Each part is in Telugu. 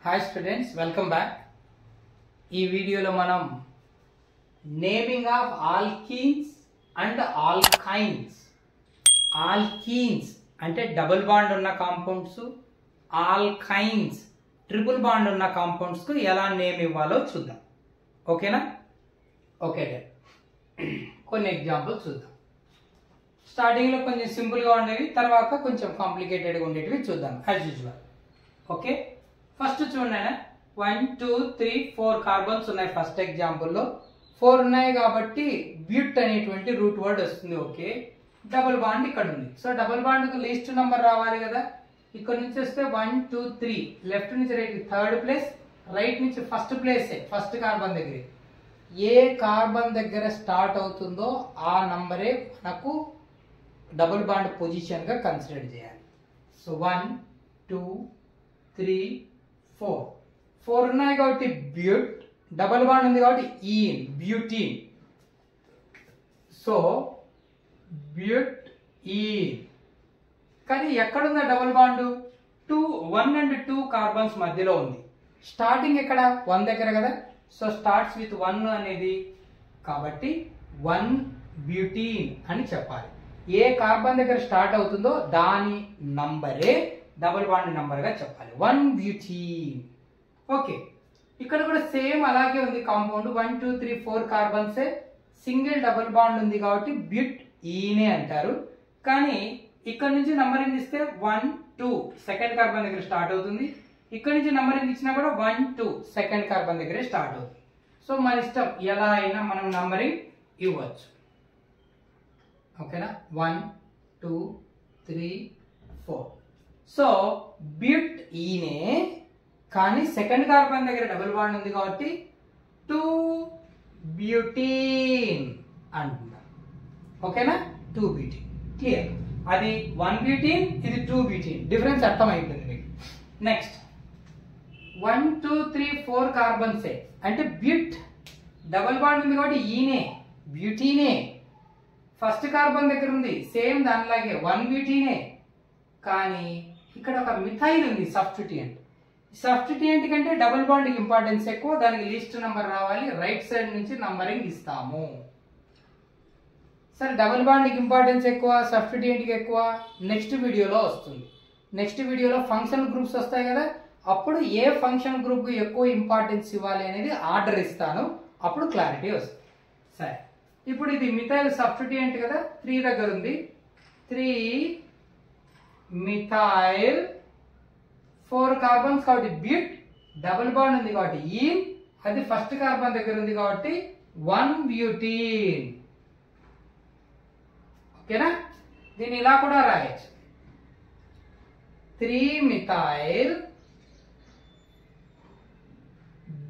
Hi students, welcome back. ఈ వీడియోలో మనం naming of alkenes and alkynes. Alkenes అంటే డబుల్ బాండ్ ఉన్న కాంపౌండ్స్, ఆల్కైన్స్ ట్రిపుల్ బాండ్ ఉన్న కాంపౌండ్స్ కు ఎలా నేమ్ ఇవ్వాలో చూద్దాం. ఓకేనా? ఓకే, కొన్ని ఎగ్జాంపుల్స్ చూద్దాం. స్టార్టింగ్ లో కొంచెం సింపుల్ గా ఉండేవి, తర్వాత కొంచెం కాంప్లికేటెడ్ గా ఉండేటివి చూద్దాం యాజ్ యూజువల్. ఓకే, ఫస్ట్ చూడండి, 1 2 3 4 కార్బన్స్ ఉన్నాయి. ఫస్ట్ ఎగ్జాంపుల్ లో 4 ఉన్నాయి కాబట్టి బ్యూట్ అనేటువంటి రూట్ వర్డ్ వస్తుంది. ఓకే, డబుల్ బాండ్ ఇక్కడ ఉంది. సో డబుల్ బాండ్ కు లీస్ట్ నెంబర్ రావాలి కదా. ఇక్కడ నుంచి వస్తే 1 2 3, లెఫ్ట్ నుంచి రైట్ థర్డ్ ప్లేస్, రైట్ నుంచి ఫస్ట్ ప్లేస్. ఫస్ట్ కార్బన్ దగ్గర ఏ కార్బన్ దగ్గర స్టార్ట్ అవుతుందో ఆ నంబరే మనకు డబుల్ బాండ్ పొజిషన్ గా కన్సిడర్ చేయాలి. సో 1 2 3 4 ఉన్నాయి కాబట్టి బ్యూట్, డబుల్ బాండ్ ఉంది కాబట్టి ఈన్, బ్యూటీన్. సో బ్యూట్ ఈన్. కానీ ఎక్కడుందా డబుల్ బాండ్? 1 and 2 కార్బన్స్ మధ్యలో ఉంది. స్టార్టింగ్ ఎక్కడ? 1 దగ్గర కదా. సో స్టార్ట్స్ విత్ 1 అనేది కాబట్టి 1 బ్యూటీన్ అని చెప్పాలి. ఏ కార్బన్ దగ్గర స్టార్ట్ అవుతుందో దాని నంబరే డబుల్ బాండ్ నంబర్ గా చెప్పాలి, 1 బ్యూటీన్. ఓకే, ఇక్కడ కూడా సేమ్ అలాగే ఉంది compound. 1 2 3 4 carbons, single double bond ఉంది కాబట్టి బ్యూట్ ఈనే అంటారు. కానీ ఇక్కడ నుంచి నంబరింగ్ ఇస్తే 1 2 సెకండ్ కార్బన్ దగ్గర స్టార్ట్ అవుతుంది. ఇక్కడ నుంచి నంబరింగ్ ఇచ్చినా కూడా 1 2 సెకండ్ కార్బన్ దగ్గరే స్టార్ట్ అవుతుంది. సో మన ఇష్టం, ఎలా అయినా మనం నంబరింగ్ ఇవ్వచ్చు. ఓకేనా? 1 2 3 4. సో బ్యూట్ ఈనే, కానీ సెకండ్ కార్బన్ దగ్గర డబుల్ బాండ్ ఉంది కాబట్టి 2 బ్యూటీన్ అంటున్నాం. ఓకేనా? 2 బ్యూటీన్. క్లియర్? అది 1 బ్యూటీన్, ఇది 2 బ్యూటీన్. డిఫరెన్స్ అర్థమైంటుంది మీకు. నెక్స్ట్ 1 2 3 4 కార్బన్సే అంటే బ్యూట్, డబుల్ బాండ్ ఉంది కాబట్టి ఈనే, బ్యూటీనే. ఫస్ట్ కార్బన్ దగ్గర ఉంది, సేమ్ దానిలాగే 1 బ్యూటీనే. కానీ ఇక్కడ ఒక మిథైల్ ఉంది, సబ్స్టిట్యూయెంట్. సబ్స్టిట్యూయెంట్ కంటే డబుల్ బాండ్ కి ఇంపార్టెన్స్ ఎక్కువ, దానికి లిస్ట్ నెంబర్ రావాలి. రైట్ సైడ్ నుంచి నంబరింగ్ ఇస్తాము. సరే, డబుల్ బాండ్ కి ఇంపార్టెన్స్ ఎక్కువ, సబ్స్టిట్యూయెంట్ కి ఎక్కువ, నెక్స్ట్ వీడియోలో వస్తుంది. నెక్స్ట్ వీడియోలో ఫంక్షన్ గ్రూప్స్ వస్తాయి కదా, అప్పుడు ఏ ఫంక్షన్ గ్రూప్ కు ఎక్కువ ఇంపార్టెన్స్ ఇవ్వాలి అనేది ఆర్డర్ ఇస్తాను, అప్పుడు క్లారిటీ వస్తుంది. సరే, ఇప్పుడు ఇది మిథైల్ సబ్స్టిట్యూయెంట్ కదా, 3 దగ్గర ఉంది. 3 మిథైల్, 4 కార్బన్స్ కాబట్టి బ్యూట్, డబుల్ బాండ్ ఉంది కాబట్టి ఈన్, అది ఫస్ట్ కార్బన్ దగ్గర ఉంది కాబట్టి 1 బ్యూటీన్. ఓకేనా? దీన్ని ఇలా కూడా రాయొచ్చు, 3 మిథైల్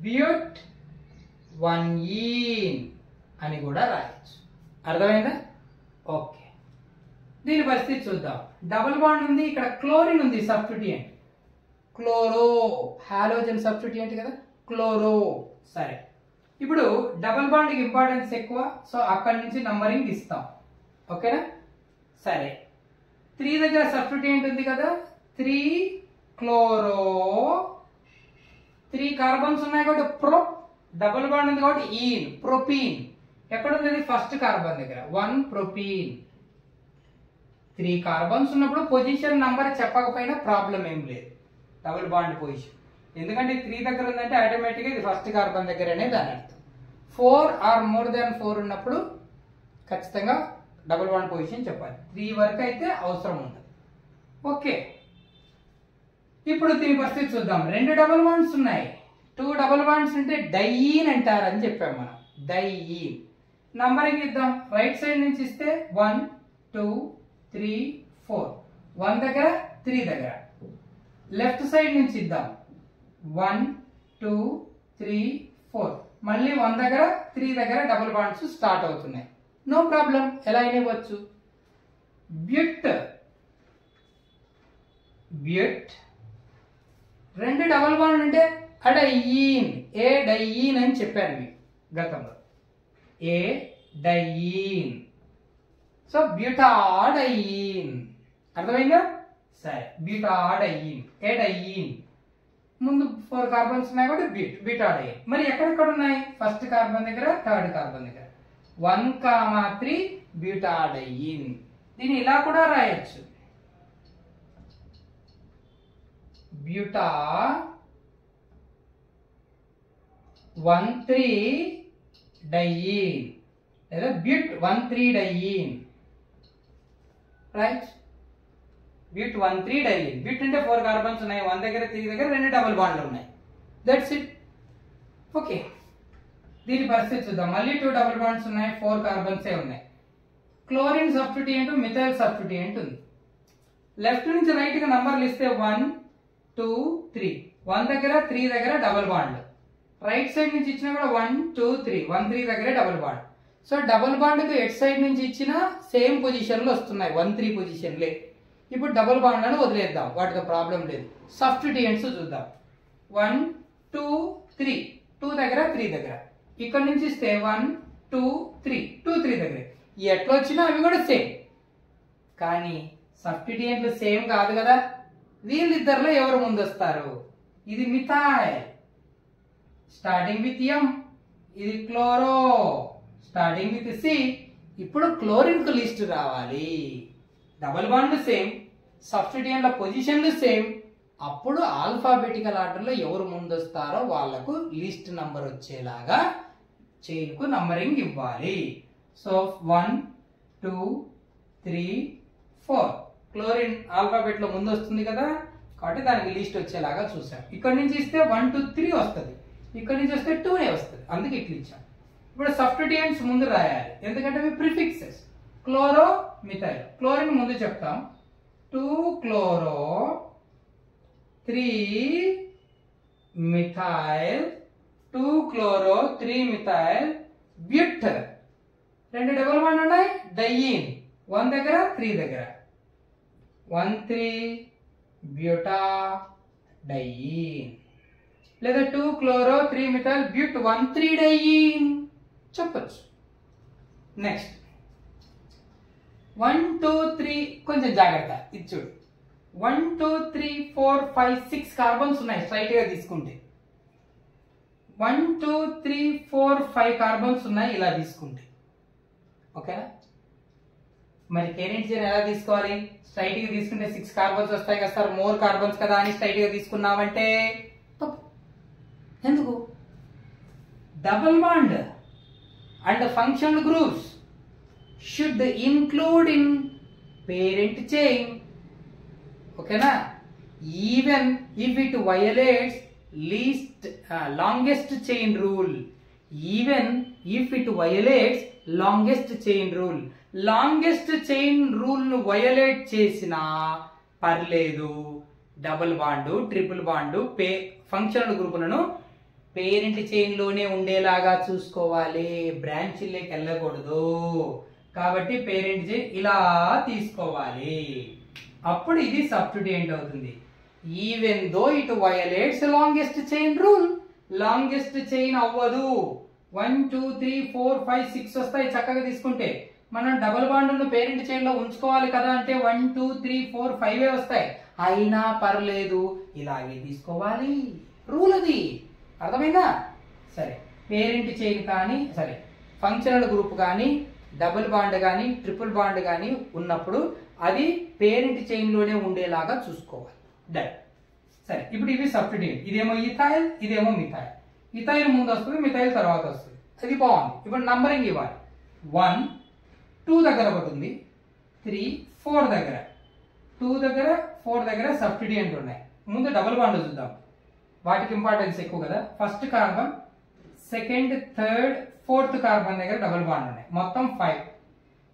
బ్యూట్ 1 ఈన్ అని కూడా రాయొచ్చు. అర్థమైందా? ఓకే, దీని పరిస్థితి చూద్దాం. డబుల్ బాండ్ ఉంది, ఇక్కడ క్లోరిన్ ఉంది సబ్స్టిట్యూయెంట్, క్లోరో, హాలోజన్ సబ్స్టిట్యూయెంట్ కదా, క్లోరో. సరే, ఇప్పుడు డబుల్ బాండ్ కి ఇంపార్టెన్స్ ఎక్కువ, సో అక్కడి నుంచి నంబరింగ్ ఇస్తాం. ఓకేనా? సరే, 3 దగ్గర సబ్స్టిట్యూయెంట్ ఉంది కదా, 3 క్లోరో, 3 కార్బన్స్ ఉన్నాయి కాబట్టి ప్రో, డబుల్ బాండ్ ఉంది కాబట్టి ఈన్, ప్రొపీన్. ఎక్కడ ఉంది? ఫస్ట్ కార్బన్ దగ్గర 1 ప్రొపీన్. 3 కార్బన్స్ ఉన్నప్పుడు పొజిషన్ నంబర్ చెప్పకపోయినా ప్రాబ్లం ఏం లేదు, డబుల్ బాండ్ పొజిషన్. ఎందుకంటే 3 దగ్గర ఉందంటే ఆటోమేటిక్గా ఇది ఫస్ట్ కార్బన్ దగ్గర అనేది దాని అర్థం. 4 ఆర్ మోర్ దాన్ 4 ఉన్నప్పుడు ఖచ్చితంగా డబుల్ బాండ్ పొజిషన్ చెప్పాలి. 3 వరకు అయితే అవసరం ఉండదు. ఓకే, ఇప్పుడు దీని పరిస్థితి చూద్దాం. 2 డబుల్ బాండ్స్ ఉన్నాయి. 2 డబుల్ బాండ్స్ ఉంటే డైఈన్ అంటారు అని చెప్పాం మనం, డైఈన్. నంబరింగ్ ఇద్దాం. రైట్ సైడ్ నుంచి ఇస్తే 1 2 3 4, 1 దగ్గర 3 దగ్గర. లెఫ్ట్ సైడ్ నుంచి ఇద్దాం, 1 2 3 4, మళ్ళీ 1 దగ్గర 3 దగ్గర డబుల్ బాండ్స్ స్టార్ట్ అవుతున్నాయి. నో ప్రాబ్లం, ఎలా అయినా ఇవ్వచ్చు. బ్యూట్, బ్యూట్ 2 డబుల్ బాండ్ అంటే అడైన్, ఏ డైన్ అని చెప్పాను మీకు గతంలో, ఏ డైన్. So butadiene. అర్థమైందా? సరే, బ్యూటాడైన్, ఎడైన్. ముందు 4 కార్బన్స్ ఉన్నాయి కాబట్టి బ్యూటాడైన్. మరి ఎక్కడెక్కడ ఉన్నాయి? ఫస్ట్ కార్బన్ దగ్గర, థర్డ్ కార్బన్ దగ్గర 1,3 బ్యూటాడైన్. దీన్ని ఇలా కూడా రాయొచ్చు, బ్యూటా 1,3-డైయీన్ లేదా బ్యూట్ 1,3-డైయీన్. రైట్, బ్యూట్ 1,3-డైయీన్. బ్యూట్ అంటే 4 కార్బన్స్ ఉన్నాయి, 1 దగ్గర 3 దగ్గర 2 డబుల్ బాండ్లు ఉన్నాయి. That's it. ఓకే, దీని పరిస్థితి చూద్దాం. మళ్ళీ 2 డబుల్ బాండ్స్ ఉన్నాయి, 4 కార్బన్సే ఉన్నాయి. క్లోరిన్ సబ్స్టిట్యూయెంట్, మిథైల్ సబ్స్టిట్యూయెంట్ ఉంది. లెఫ్ట్ నుంచి రైట్ గా నంబర్లు ఇస్తే 1 2 3, 1 దగ్గర 3 దగ్గర డబుల్ బాండ్. రైట్ సైడ్ నుంచి ఇచ్చినా కూడా 1 2 3, 1 3 దగ్గరే double bond. So double bond కు ఎట్ సైడ్ నుంచి ఇచ్చిన సేమ్ పొజిషన్ లో వస్తున్నాయి, 1 3 పొజిషన్లే. ఇప్పుడు డబుల్ బాండ్ అని వదిలేద్దాం, వాటితో ప్రాబ్లం లేదు. సబ్స్టిట్యూయెంట్స్ చూద్దాం. 1 2 3, 2 దగ్గర 3 దగ్గర. ఇక్కడ నుంచి ఇస్తే 1 2 3, 2 3 దగ్గర. ఎట్లా వచ్చినా అవి కూడా సేమ్, కానీ సబ్స్టిట్యూయెంట్లు సేమ్ కాదు కదా. వీళ్ళిద్దరిలో ఎవరు ముందు వస్తారు? ఇది మిథైల్ స్టార్టింగ్ విత్ ఎం, ఇది క్లోరో స్టార్టింగ్ విత్ సి. ఇప్పుడు క్లోరిన్ కు లిస్ట్ రావాలి. డబుల్ బాండ్ సేమ్, సబ్స్టిట్యూయెంట్ల పొజిషన్లు సేమ్. అప్పుడు ఆల్ఫాబెటికల్ ఆర్డర్ లో ఎవరు ముందు వస్తారో వాళ్లకు లిస్ట్ నంబర్ వచ్చేలాగా చైన్ కు నంబరింగ్ ఇవ్వాలి. సో 1 2 3 4 క్లోరిన్ ఆల్ఫాబెట్ లో ముందు వస్తుంది కదా, కాబట్టి దానికి లిస్ట్ వచ్చేలాగా చూసాం. ఇక్కడ నుంచి ఇస్తే 1 2 3 వస్తుంది, ఇక్కడ నుంచి వస్తే 2 వస్తుంది, అందుకే ఇట్లా ఇచ్చాం. ఇప్పుడు సబ్స్టిట్యూయెంట్స్ ముందు రాయాలి, ఎందుకంటే అవి ప్రిఫిక్సెస్. క్లోరో మిథైల్, క్లోరిన్ ముందు చెప్తాం. 2 chloro 3 methyl, 2 chloro 3 methyl బ్యూట్. 2 double bond ఉన్నాయి, డైయీన్ 1 దగ్గర 3 దగ్గర. 1 3 బ్యూటాడైయీన్ లేదా 2 క్లోరో 3 మిథైల్ బ్యూట్ 1 3-డైయీన్ చెప్పొచ్చు. నెక్స్ట్ 1 2 3, కొంచెం జాగ్రత్త, ఇది చూడు. 1 2 3 4 5 6 కార్బన్స్ ఉన్నాయి స్ట్రైట్ గా తీసుకుంటే. 1 2 3 4 5 కార్బన్స్ ఉన్నాయి ఇలా తీసుకుంటే. ఓకేనా? మరి పేరెంట్ చైన్ ఎలా తీసుకోవాలి? స్ట్రైట్ గా తీసుకుంటే 6 కార్బన్స్ వస్తాయి కదా సార్, మోర్ కార్బన్స్ కదా అని స్ట్రైట్ గా తీసుకున్నామంటే తప్పు. ఎందుకు? Double bond and functional groups should include in parent chain. ఓకేనా? Even if it violates longest chain rule. Even if it violates longest chain rule. Longest chain rule ను వయలేట్ చేసినా పర్లేదు. Double bond, triple bond, functional గ్రూపులను పేరెంట్ చైన్ లోనే ఉండేలాగా చూసుకోవాలి, బ్రాంచ్లోకి వెళ్ళకూడదు. కాబట్టి పేరెంట్ చైన్ ఇలా తీసుకోవాలి, అప్పుడు ఇది సబ్స్టిట్యూయెంట్ అవుతుంది. Even though it violates longest chain rule, longest chain అవ్వదు. 1 2 3 4 5 6 వస్తాయి చక్కగా తీసుకుంటే. మనం డబుల్ బాండ్ పేరెంట్ చైన్ లో ఉంచుకోవాలి కదా అంటే 1 2 3 4 5 వస్తాయి, అయినా పర్లేదు ఇలాగే తీసుకోవాలి, రూల్ అది. అర్థమైందా? సరే, పేరెంట్ చైన్ కానీ సరే ఫంక్షనల్ గ్రూప్ కానీ డబుల్ బాండ్ కానీ ట్రిపుల్ బాండ్ కానీ ఉన్నప్పుడు అది పేరెంట్ చైన్ లోనే ఉండేలాగా చూసుకోవాలి. డన్. సరే, ఇప్పుడు ఇవి సబ్స్టిట్యూయెంట్. ఇదేమో ఇథైల్, ఇదేమో మిథైల్. ఇథైల్ ముందు వస్తుంది, మిథైల్ తర్వాత వస్తుంది. అది బాగుంది. ఇప్పుడు నంబరింగ్ ఇవ్వాలి. 1 2 దగ్గర ఒకటి ఉంది, 3 4 దగ్గర, 2 దగ్గర 4 దగ్గర సబ్స్టిట్యూయెంట్ ఉన్నాయి. ముందు డబుల్ బాండ్ చూద్దాం, వాటికి ఇంపార్టెన్స్ ఎక్కువ కదా. First carbon, second, third, fourth carbon దగ్గర డబుల్ బాండ్ ఉన్నాయి, మొత్తం 5.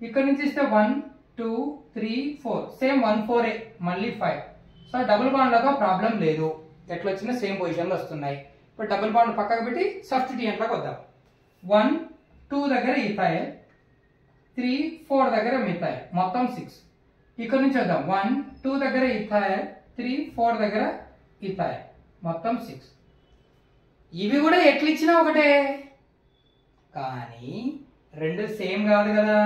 ఇక్కడ నుంచి ఇస్తే 1 2 3 4 సేమ్ 1 4 మళ్ళీ 5. సో డబుల్ బాండ్ లాగా ప్రాబ్లం లేదు, ఎట్లా వచ్చినా సేమ్ పొజిషన్లో వస్తున్నాయి. ఇప్పుడు డబుల్ బాండ్ పక్కకు పెట్టి సబ్స్టిట్యూయెంట్ లాగా వద్దాం. 1 2 దగ్గర ఇథైల్, 3 4 దగ్గర మిథైల్, మొత్తం 6. ఇక్కడ నుంచి వద్దాం. 1 2 దగ్గర ఇథైల్, 3 4 దగ్గర ఇథైల్, మొత్తం 6. ఇవి కూడా ఎట్లా ఇచ్చినా ఒకటే, కానీ రెండు సేమ్ కాదు కదా.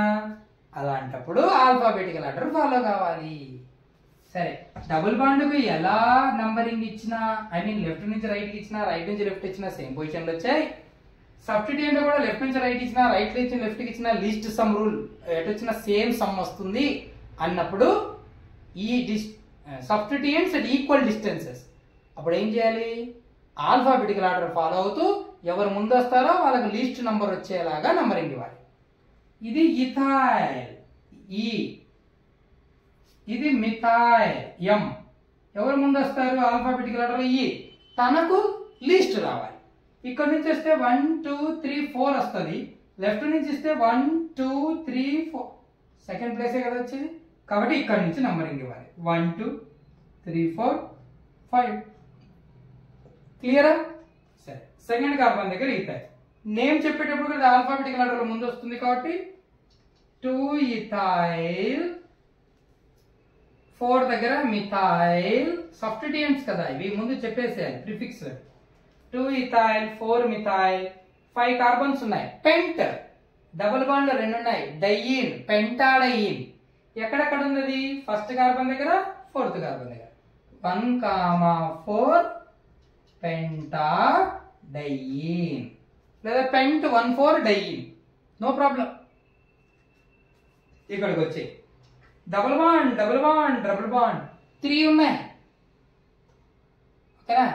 అలాంటప్పుడు ఆల్ఫాబెటికల్ ఆర్డర్ ఫాలో కావాలి. సరే, డబుల్ బాండ్కు ఎలా నంబరింగ్ ఇచ్చినా, ఐ మీన్ లెఫ్ట్ నుంచి రైట్ ఇచ్చినా, రైట్ నుంచి లెఫ్ట్ ఇచ్చినా సేమ్ పొజిషన్లో వచ్చాయి. సబ్స్టిట్యూయెంట్ కూడా లెఫ్ట్ నుంచి రైట్ ఇచ్చినా, రైట్ నుంచి లెఫ్ట్ ఇచ్చినా లీస్ట్ సమ్ రూల్ ఎటు వచ్చినా సేమ్ సమ్ వస్తుంది అన్నప్పుడు ఈ సబ్స్టిట్యూయెంట్స్ అట్ ఈక్వల్ డిస్టెన్సెస్ అప్పుడు ఏం చేయాలి? ఆల్ఫాబెటికల్ ఆర్డర్ ఫాలో అవుతూ ఎవరు ముందు వస్తారో వాళ్ళకి లీస్ట్ నంబర్ వచ్చేలాగా నంబరింగ్ ఇవ్వాలి. ఇది ఇథైల్ ఈ, ఇది మిథైల్ ఎం. ఎవరు ముందు వస్తారు ఆల్ఫాబెటికల్ ఆర్డర్? ఈ. తనకు లీస్ట్ రావాలి. ఇక్కడ నుంచి వస్తే 1 2 3 4 వస్తుంది. లెఫ్ట్ నుంచి ఇస్తే 1 2 3 4 సెకండ్ ప్లేసే కదా వచ్చేది. కాబట్టి ఇక్కడ నుంచి నంబరింగ్ ఇవ్వాలి. 1 2 3 4 5. క్లియరా? సరే, సెకండ్ కార్బన్ దగ్గర ఇథైల్ నేమ్ చెప్పేటప్పుడు కూడా ఆల్ఫాబెటికల్ ఆర్డర్ ముందు వస్తుంది కాబట్టి 2 ఇథైల్, 4 దగ్గర మిథైల్. సబ్స్టిట్యూయెంట్స్ కదా ఇవి, ముందు చెప్పేసేయాలి ప్రిఫిక్స్. 2 ఇథైల్, 4 మిథైల్, 5 కార్బన్స్ ఉన్నాయి. పెంట్ డబుల్ బాండ్ 2 ఉన్నాయి. డైయిన్, పెంటాడైయిన్. ఎక్కడెక్కడ ఉంది? ఫస్ట్ కార్బన్ దగ్గర, ఫోర్త్ కార్బన్ దగ్గర. 1,4 పెంటాడైయిన్ లేదా పెంట్ 1,4 డైయిన్, నో ప్రాబ్లం. ఇక్కడికి వచ్చి double bond double bond double bond 3 ఉన్నాయి. ఓకేనా?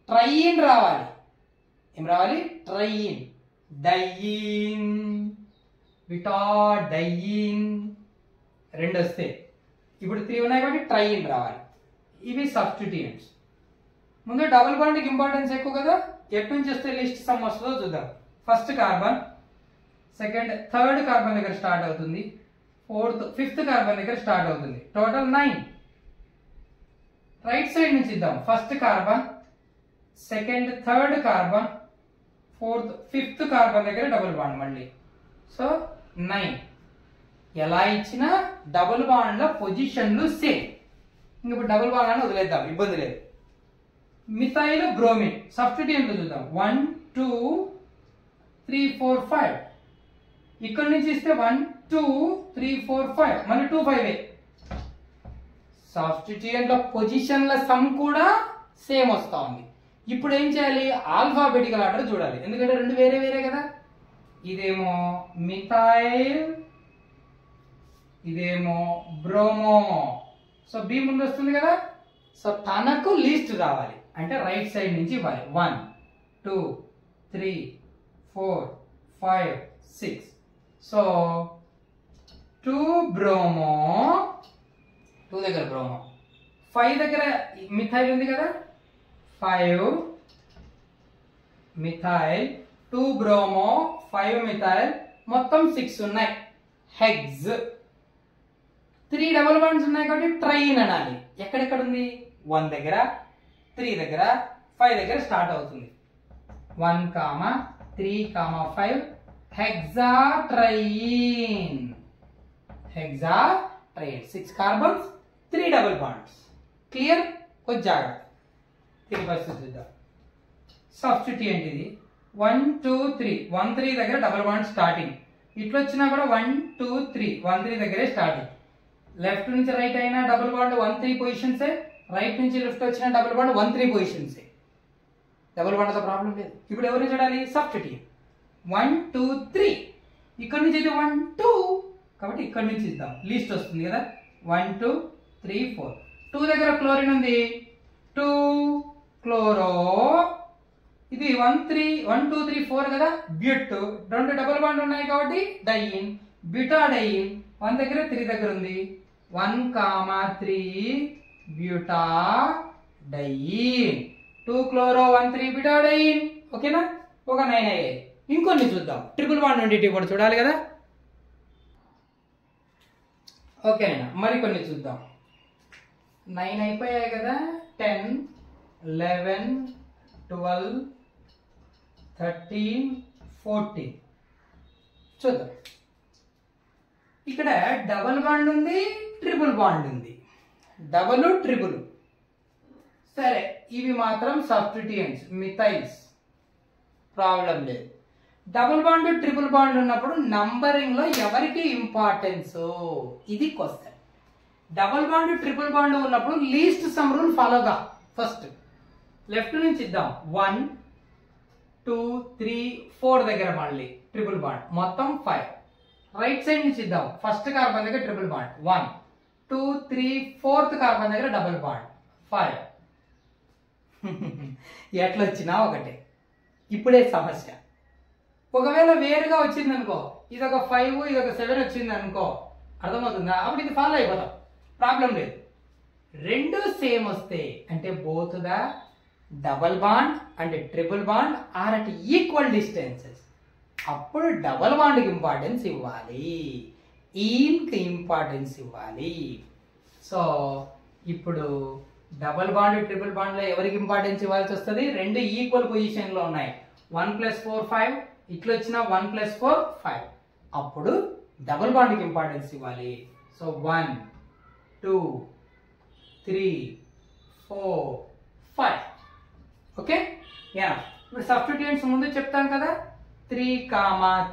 ట్రైయిన్ రావాలి. ఏం రావాలి? ట్రైయిన్. డైయిన్, బిటాడైయిన్ 2 వస్తే ఇప్పుడు 3 ఉన్నాయి కాబట్టి ట్రైయిన్ రావాలి. ఇవి సబ్స్టిట్యూయెంట్స్. ముందు డబుల్ బాండ్కి ఇంపార్టెన్స్ ఎక్కువ కదా. ఎటు నుంచి వస్తే లిస్ట్ సమ్ వస్తుందో చూద్దాం. First carbon, second, third carbon దగ్గర స్టార్ట్ అవుతుంది. ఫోర్త్, ఫిఫ్త్ కార్బన్ దగ్గర స్టార్ట్ అవుతుంది. టోటల్ 9. రైట్ సైడ్ నుంచి ఇద్దాం. First carbon, second, third carbon, fourth, fifth carbon దగ్గర డబుల్ బాండ్ మళ్ళీ. సో 9. ఎలా ఇచ్చినా డబుల్ బాండ్ లో పొజిషన్లు సేమ్. ఇప్పుడు డబుల్ బాండ్ అని వదిలేద్దాం, ఇబ్బంది లేదు. మిథైల్ బ్రోమిన్ సబ్స్టిట్యూయెంట్ చూద్దాం. 1 2 3 4 5. ఇక్కడ నుంచి ఇస్తే 1 2 3 4 5, మళ్ళీ 2 5. సబ్స్టిట్యూయెంట్ లో పొజిషన్ల సమ్ కూడా సేమ్ వస్తా ఉంది. ఇప్పుడు ఏం చేయాలి? ఆల్ఫాబెటికల్ ఆర్డర్ చూడాలి, ఎందుకంటే రెండు వేరే వేరే కదా. ఇదేమో మిథైల్, ఇదేమో బ్రోమో. సో బి ముందు వస్తుంది కదా. సో తనకు లీస్ట్ రావాలి అంటే రైట్ సైడ్ నుంచి ఇవ్వాలి. 1 2 3 4 5 6. సో 2 బ్రోమో, 2 దగ్గర బ్రోమో, 5 దగ్గర మిథైల్ ఉంది కదా. 5 మిథైల్, 2 బ్రోమో, 5 మిథైల్, మొత్తం 6 ఉన్నాయి. హెగ్స్. 3 డబుల్ బాండ్స్ ఉన్నాయి కాబట్టి ట్రైన్ అనాలి. ఎక్కడెక్కడ ఉంది? 1 దగ్గర, 3 దగ్గర, 5 దగ్గర స్టార్ట్ అవుతుంది. 1, 3, 5 హెక్సాట్రైన్. హెక్సాట్రైన్ 6 కార్బన్స్, 3 డబుల్ బాండ్స్. క్లియర్? కొంచెం జాగ్రత్త. దీని పరిస్థితి చూద్దాం. సబ్స్టిట్యూయెంట్ ఇది 1 2 3. 1 3 దగ్గర డబుల్ బాండ్ స్టార్టింగ్. ఇట్లా వచ్చినా కూడా 1 2 3. 1 3 దగ్గరే స్టార్టింగ్. లెఫ్ట్ నుంచి రైట్ అయినా డబుల్ బాండ్ 1 3 పొజిషన్సే. రైట్ నుంచి లెఫ్ట్ వచ్చిన డబుల్ బాండ్ 1 3 పొజిషన్సే. డబుల్ బాండ్తో ప్రాబ్లం లేదు. ఇప్పుడు ఎవరిని చూడాలి? సబ్స్టిట్యూయెంట్. 1 2 3. ఇక్కడ నుంచి అయితే 1 2 కాబట్టి ఇక్కడ నుంచి ఇద్దాం, లీస్ట్ వస్తుంది కదా. 1 2 3 4. 2 దగ్గర క్లోరిన్ ఉంది. 2 క్లోరో. ఇది 1 2 3 4 కదా. బ్యూట్. 2 డబుల్ బాండ్ ఉన్నాయి కాబట్టి డైయిన్, బ్యూటాడైయిన్. 1 దగ్గర 3 దగ్గర ఉంది. 1, 3 బ్యూటాడైయిన్. 2 క్లోరో 1 3 బ్యూటాడైయిన్. ఓకేనా? ఒక 9 అయ్యాయి. ఇంకొన్ని చూద్దాం. ట్రిపుల్ బాండ్ నుండి కూడా చూడాలి కదా. ఓకేనా? మరికొన్ని చూద్దాం. 9 అయిపోయాయి కదా. 10 11 12 13 14 చూద్దాం. ఇక్కడ డబుల్ బాండ్ ఉంది, ట్రిపుల్ బాండ్ ఉంది. Double triple. సరే, ఇవి మాత్రం సబ్స్టిట్యూయెంట్స్, మిథైల్స్, ప్రాబ్లం లేదు. డబుల్ బాండ్ ట్రిపుల్ బాండ్ ఉన్నప్పుడు నంబరింగ్ లో ఎవరికి ఇంపార్టెన్స్? ఇది question. Double bond triple bond ఉన్నప్పుడు లీస్ట్ సమ్ రూల్ ఫాలోగా. ఫస్ట్ లెఫ్ట్ నుంచి ఇద్దాం. 1 2 3 4 దగ్గర మళ్ళీ ట్రిపుల్ బాండ్, మొత్తం 5. రైట్ సైడ్ నుంచి ఇద్దాం. ఫస్ట్ కార్బన్ దగ్గర ట్రిపుల్ బాండ్ 1 2 3 4th కార్బన్ దగ్గర డబుల్ బాండ్ 5. ఎట్లా వచ్చినా ఒకటే. ఇప్పుడే సమస్య. ఒకవేళ వేరుగా వచ్చింది అనుకో, ఇదొక 5 ఇదొక 7 వచ్చింది అనుకో, అర్థమవుతుందా? అప్పుడు ఇది ఫాలో అయిపోతాం, ప్రాబ్లం లేదు. రెండు సేమ్ వస్తే అంటే both the double bond and triple bond are at equal distances, అప్పుడు డబల్ బాండ్కి ఇంపార్టెన్స్ ఇవ్వాలి, ఈన్కి ఇంపార్టెన్స్ ఇవ్వాలి. సో ఇప్పుడు డబల్ బాండ్ ట్రిపుల్ బాండ్లో ఎవరికి ఇంపార్టెన్స్ ఇవ్వాల్సి వస్తుంది? రెండు ఈక్వల్ పొజిషన్లో ఉన్నాయి. 1 + 4 5, ఇట్లా వచ్చిన 1 + 4 5, అప్పుడు డబల్ బాండ్కి ఇంపార్టెన్స్ ఇవ్వాలి. సో 1 2 3 4 5. Okay, yeah. ఇప్పుడు సబ్స్టిట్యూయెంట్స్ ముందు చెప్తాను కదా. 3,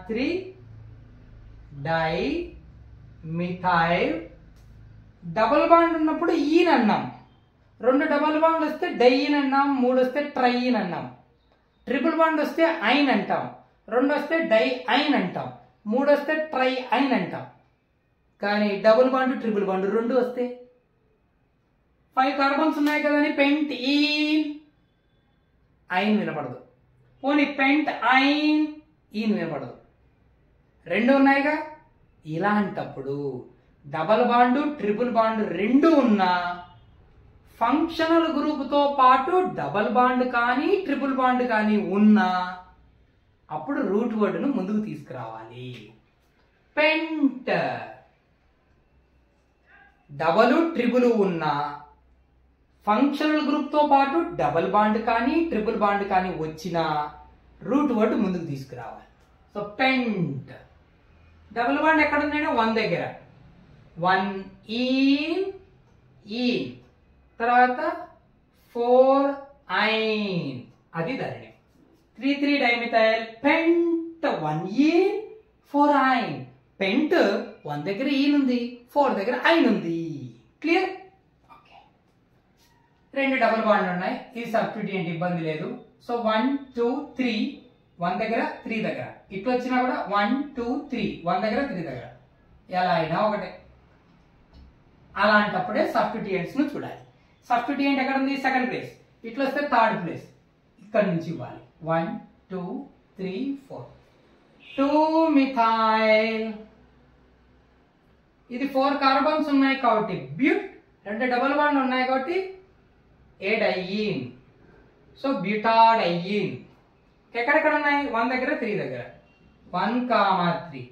3 డై మిథైల్. డబుల్ బాండ్ ఉన్నప్పుడు ఈన్ అన్నాం, 2 డబుల్ బాండ్ వస్తే డైన్ అన్నాం, 3 వస్తే ట్రైన్ అన్నాం. ట్రిపుల్ బాండ్ వస్తే ఐన్ అంటాం, 2 వస్తే డై ఐన్ అంటాం, 3 వస్తే ట్రై ఐన్ అంటాం. కానీ డబుల్ బాండ్ ట్రిపుల్ బాండ్ 2 వస్తే 5 కార్బన్స్ ఉన్నాయి కదా అని పెంట్ ఈన్ ఐన్ వినపడదు. పోనీ పెంట్ ఐన్ ఈన్ వినపడదు. 2 ఉన్నాయిగా. ఇలాంటప్పుడు డబల్ బాండ్ ట్రిపుల్ బాండ్ 2 ఉన్నా ఫంక్షనల్ గ్రూప్తో పాటు డబల్ బాండ్ కానీ ట్రిపుల్ బాండ్ కానీ ఉన్నా అప్పుడు రూట్ వర్డ్ను ముందుకు తీసుకురావాలి. పెంట్ డబల్ ట్రిపుల్ ఉన్నా ఫంక్షనల్ గ్రూప్తో పాటు డబల్ బాండ్ కానీ ట్రిపుల్ బాండ్ కానీ వచ్చిన రూట్ వర్డ్ ముందుకు తీసుకురావాలి. సో పెంట్. డబుల్ బాండ్ ఎక్కడ ఉందంటే 1 దగ్గర, 1 ఈన్ ఈన్, తర్వాత 4 ఐన్, అది ధరణి. 3 డైమిథైల్ పెంట్ 1 ఈన్ 4 ఐన్. పెంట్ 1 దగ్గర ఈన్ ఉంది, 4 దగ్గర ఐన్ ఉంది. క్లియర్? ఓకే. 2 డబుల్ బాండ్లు ఉన్నాయి. ఇది సబ్స్టిట్యూయెంట్, ఇబ్బంది లేదు. సో 1 2 3, 1 దగ్గర 3 దగ్గర, ఇట్లా వచ్చినా కూడా 1 2 3, 1 దగ్గర 3 దగ్గర, ఎలా అయినా ఒకటే. అలాంటప్పుడే సబ్స్టిట్యూయెంట్స్ ను చూడాలి. సబ్స్టిట్యూయెంట్ ఎక్కడ ఉంది? Second place. ఇట్లా వస్తే థర్డ్ ప్లేస్, ఇక్కడ నుంచి ఇవ్వాలి. 1 2 3 4. 2 మిథైల్. ఇది 4 కార్బన్స్ ఉన్నాయి కాబట్టి బ్యూట్, 2 డబుల్ బాండ్ ఉన్నాయి కాబట్టి ఎడైన్. So butadiene. ఎక్కడెక్కడ ఉన్నాయి? 1 దగ్గర 3 దగ్గర, 1, 3.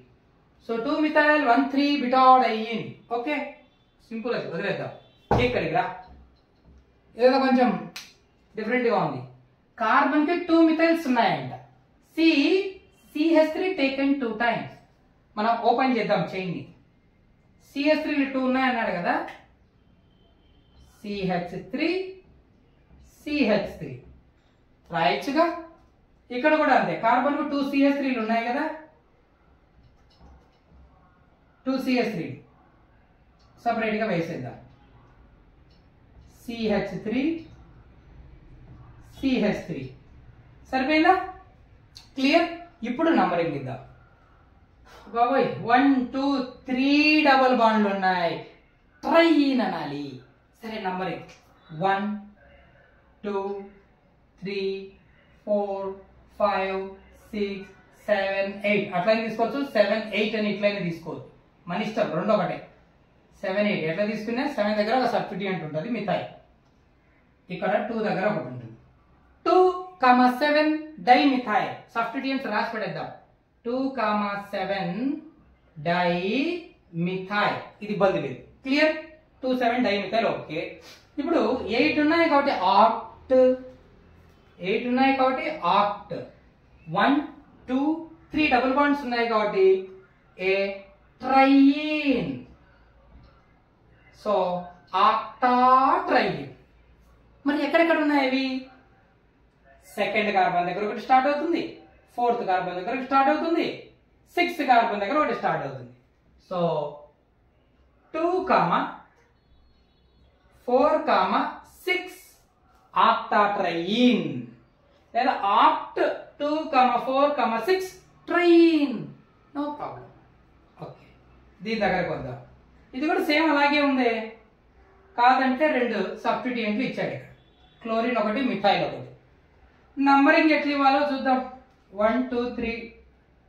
So 2 methyl 1 3 butadiene. Okay, simple. అది వదిలేద్దాం. ఇక్కడికి రా, ఏదో కొంచెం డిఫరెంట్గా ఉంది. కార్బన్కి 2 మిథైల్స్ ఉన్నాయంట. CH3 taken 2 times. మనం ఓపెన్ చేద్దాం చైన్ని. CH3 2 ఉన్నాయన్నాడు కదా. CH3 CH3 రాయొచ్చుగా. ఇక్కడ కూడా అంతే, కార్బన్ 2 CH3 ఉన్నాయి కదా. 2 CH3 సపరేట్ గా వేసేద్దాం. CH3 CH3 సరిపోయిందా? క్లియర్? ఇప్పుడు నంబరింగ్ ఇద్దాం. బాబోయ్ 1 2 3 డబుల్ బాండ్లు ఉన్నాయి, ట్రైన్ అనాలి. సరే, నంబరింగ్ 1 2 3 4 5 6 7 8 అట్లయినా తీసుకోవచ్చు. 7 8 అని ఇట్లయినా తీసుకోవచ్చు, మన ఇష్టం. రెండో ఒకటే. 7 8 ఎట్లా తీసుకున్నా 7 దగ్గర ఒక సబ్స్టిట్యూయెంట్ ఉంటుంది మిథైల్, ఇక్కడ 2 దగ్గర ఒకటి ఉంటుంది. 2, 7 డైమిథైల్. సబ్స్టిట్యూయెంట్స్ రాసి పెట్టేద్దాం. 2, 7 డైమిథైల్. ఇది బంద్ లేదు. క్లియర్? 2 7 డైమిథైల్. ఓకే. ఇప్పుడు 8 ఉన్నాయి కాబట్టి ఆక్ట్. 8 ఉన్నాయి కాబట్టి ఆక్ట్. 1 2 3 డబుల్ బాండ్స్ ఉన్నాయి కాబట్టి ఏ ట్రైన్. So octa train. మరి ఎక్కడెక్కడ ఉన్నాయి అవి? సెకండ్ కార్బన్ దగ్గర ఒకటి స్టార్ట్ అవుతుంది, 4th కార్బన్ దగ్గర ఒకటి స్టార్ట్ అవుతుంది, 6th కార్బన్ దగ్గర ఒకటి స్టార్ట్ అవుతుంది. సో 2, 4,6 ఆక్టాట్రైన్, లేదా oct 2,4,6 triene. No problem. Okay, దీని దగ్గరకు వద్దాం. ఇది కూడా సేమ్ అలాగే ఉంది. కాదంటే రెండు సబ్స్టిట్యూయెంట్లు ఇచ్చాడు ఇక్కడ, క్లోరిన్ ఒకటి, మిథైల్ ఒకటి. నంబరింగ్ ఎట్లా ఇవ్వాలో చూద్దాం. 1 2 3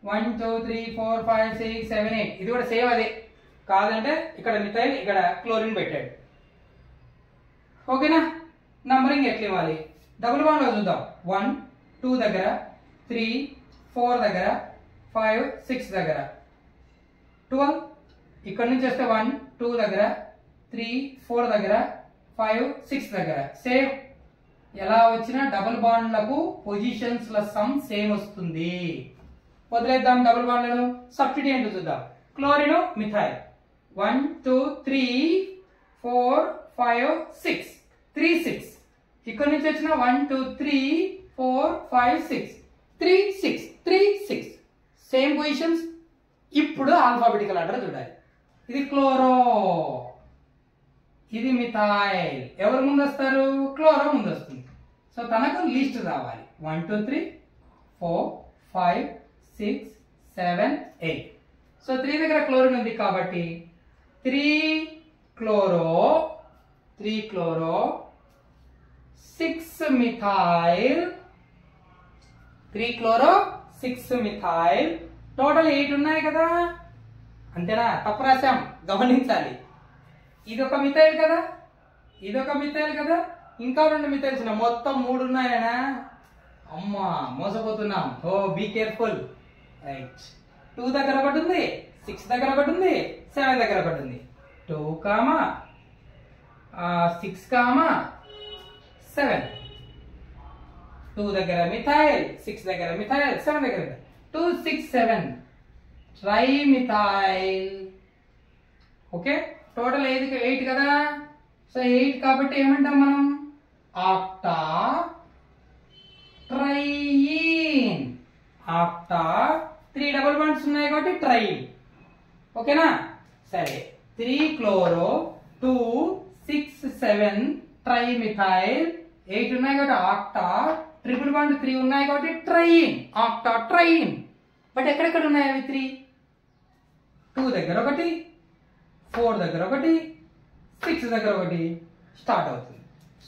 1 2 3 4 5 6 7 8. ఇది కూడా సేమ్ అదే. కాదంటే ఇక్కడ మిథైల్, ఇక్కడ క్లోరిన్ పెట్టాడు. ఓకేనా? నంబరింగ్ ఎట్లా ఇవ్వాలి? డబుల్ బాండ్ లో చూద్దాం. 1 2 దగ్గర, 3 4 దగ్గర, 5 6 దగ్గర, 12. ఇక్కడ నుంచి వస్తే 1 2 దగ్గర, 3 4 దగ్గర, 5 6 దగ్గర. సేమ్ ఎలా వచ్చినా డబుల్ బాండ్లకు పొజిషన్స్ ల సమ్ సేమ్ వస్తుంది. వదిలేద్దాం డబుల్ బాండ్లను. సబ్స్టిట్యూయెంట్ చూద్దాం. Chlorine, methyl. 1 2 3 4 5 6 3 6. ఇక్కడ నుంచి వచ్చిన 1 2 3 4 5 6 3 6 3 6. Same positions. ఇప్పుడు ఆల్ఫాబెటికల్ ఆర్డర్ చూడాలి. ఇది క్లోరో, ఇది మిథైల్. ఎవరు ముందు వస్తారు? క్లోరో ముందు వస్తుంది. సో తనకు లీస్ట్ రావాలి. 1 2 3 4 5 6 7 8. సో 3 దగ్గర క్లోరిన్ ఉంది కాబట్టి 3 chloro 6 methyl, 3 chloro 6 methyl. Total 8 ఉన్నాయి కదా. అంతేనా? తప్పు రాశాం, గమనించాలి. ఇదొక మిథైల్ కదా, ఇదొక మిథైల్ కదా, ఇంకా 2 మిథైల్స్ ఉన్నాయి. మొత్తం 3 ఉన్నాయనా? అమ్మా, మోసపోతున్నాం. Oh be careful. రైట్. 2 దగ్గర ఒకటి ఉంది, 6 దగ్గర ఒకటి ఉంది, 7 దగ్గర ఒకటి ఉంది. 2, 6, 7. 2 దగ్గర మిథైల్, 6 దగ్గర మిథైల్, 7 దగ్గర మిథైల్. 2 6 7 ట్రైమిథైల్. ఓకే, టోటల్ 8 కదా. సో 8 కాబట్టి ఏమంటాం మనం? Octa train. Octa 3 double bonds ఉన్నాయి కాబట్టి ట్రైన్. ఓకేనా? సరే, 3 క్లోరో 2 6 7 ట్రైమిథైల్. 8 ఉన్నాయి కాబట్టి ఆక్టా. ట్రిపుల్ బాండ్ 3 ఉన్నాయి కాబట్టి ట్రైన్. Octa train. బట్ ఎక్కడెక్కడ ఉన్నాయి అవి 3? 2 దగ్గర ఒకటి, 4 దగ్గర ఒకటి, 6 దగ్గర ఒకటి స్టార్ట్ అవుతుంది.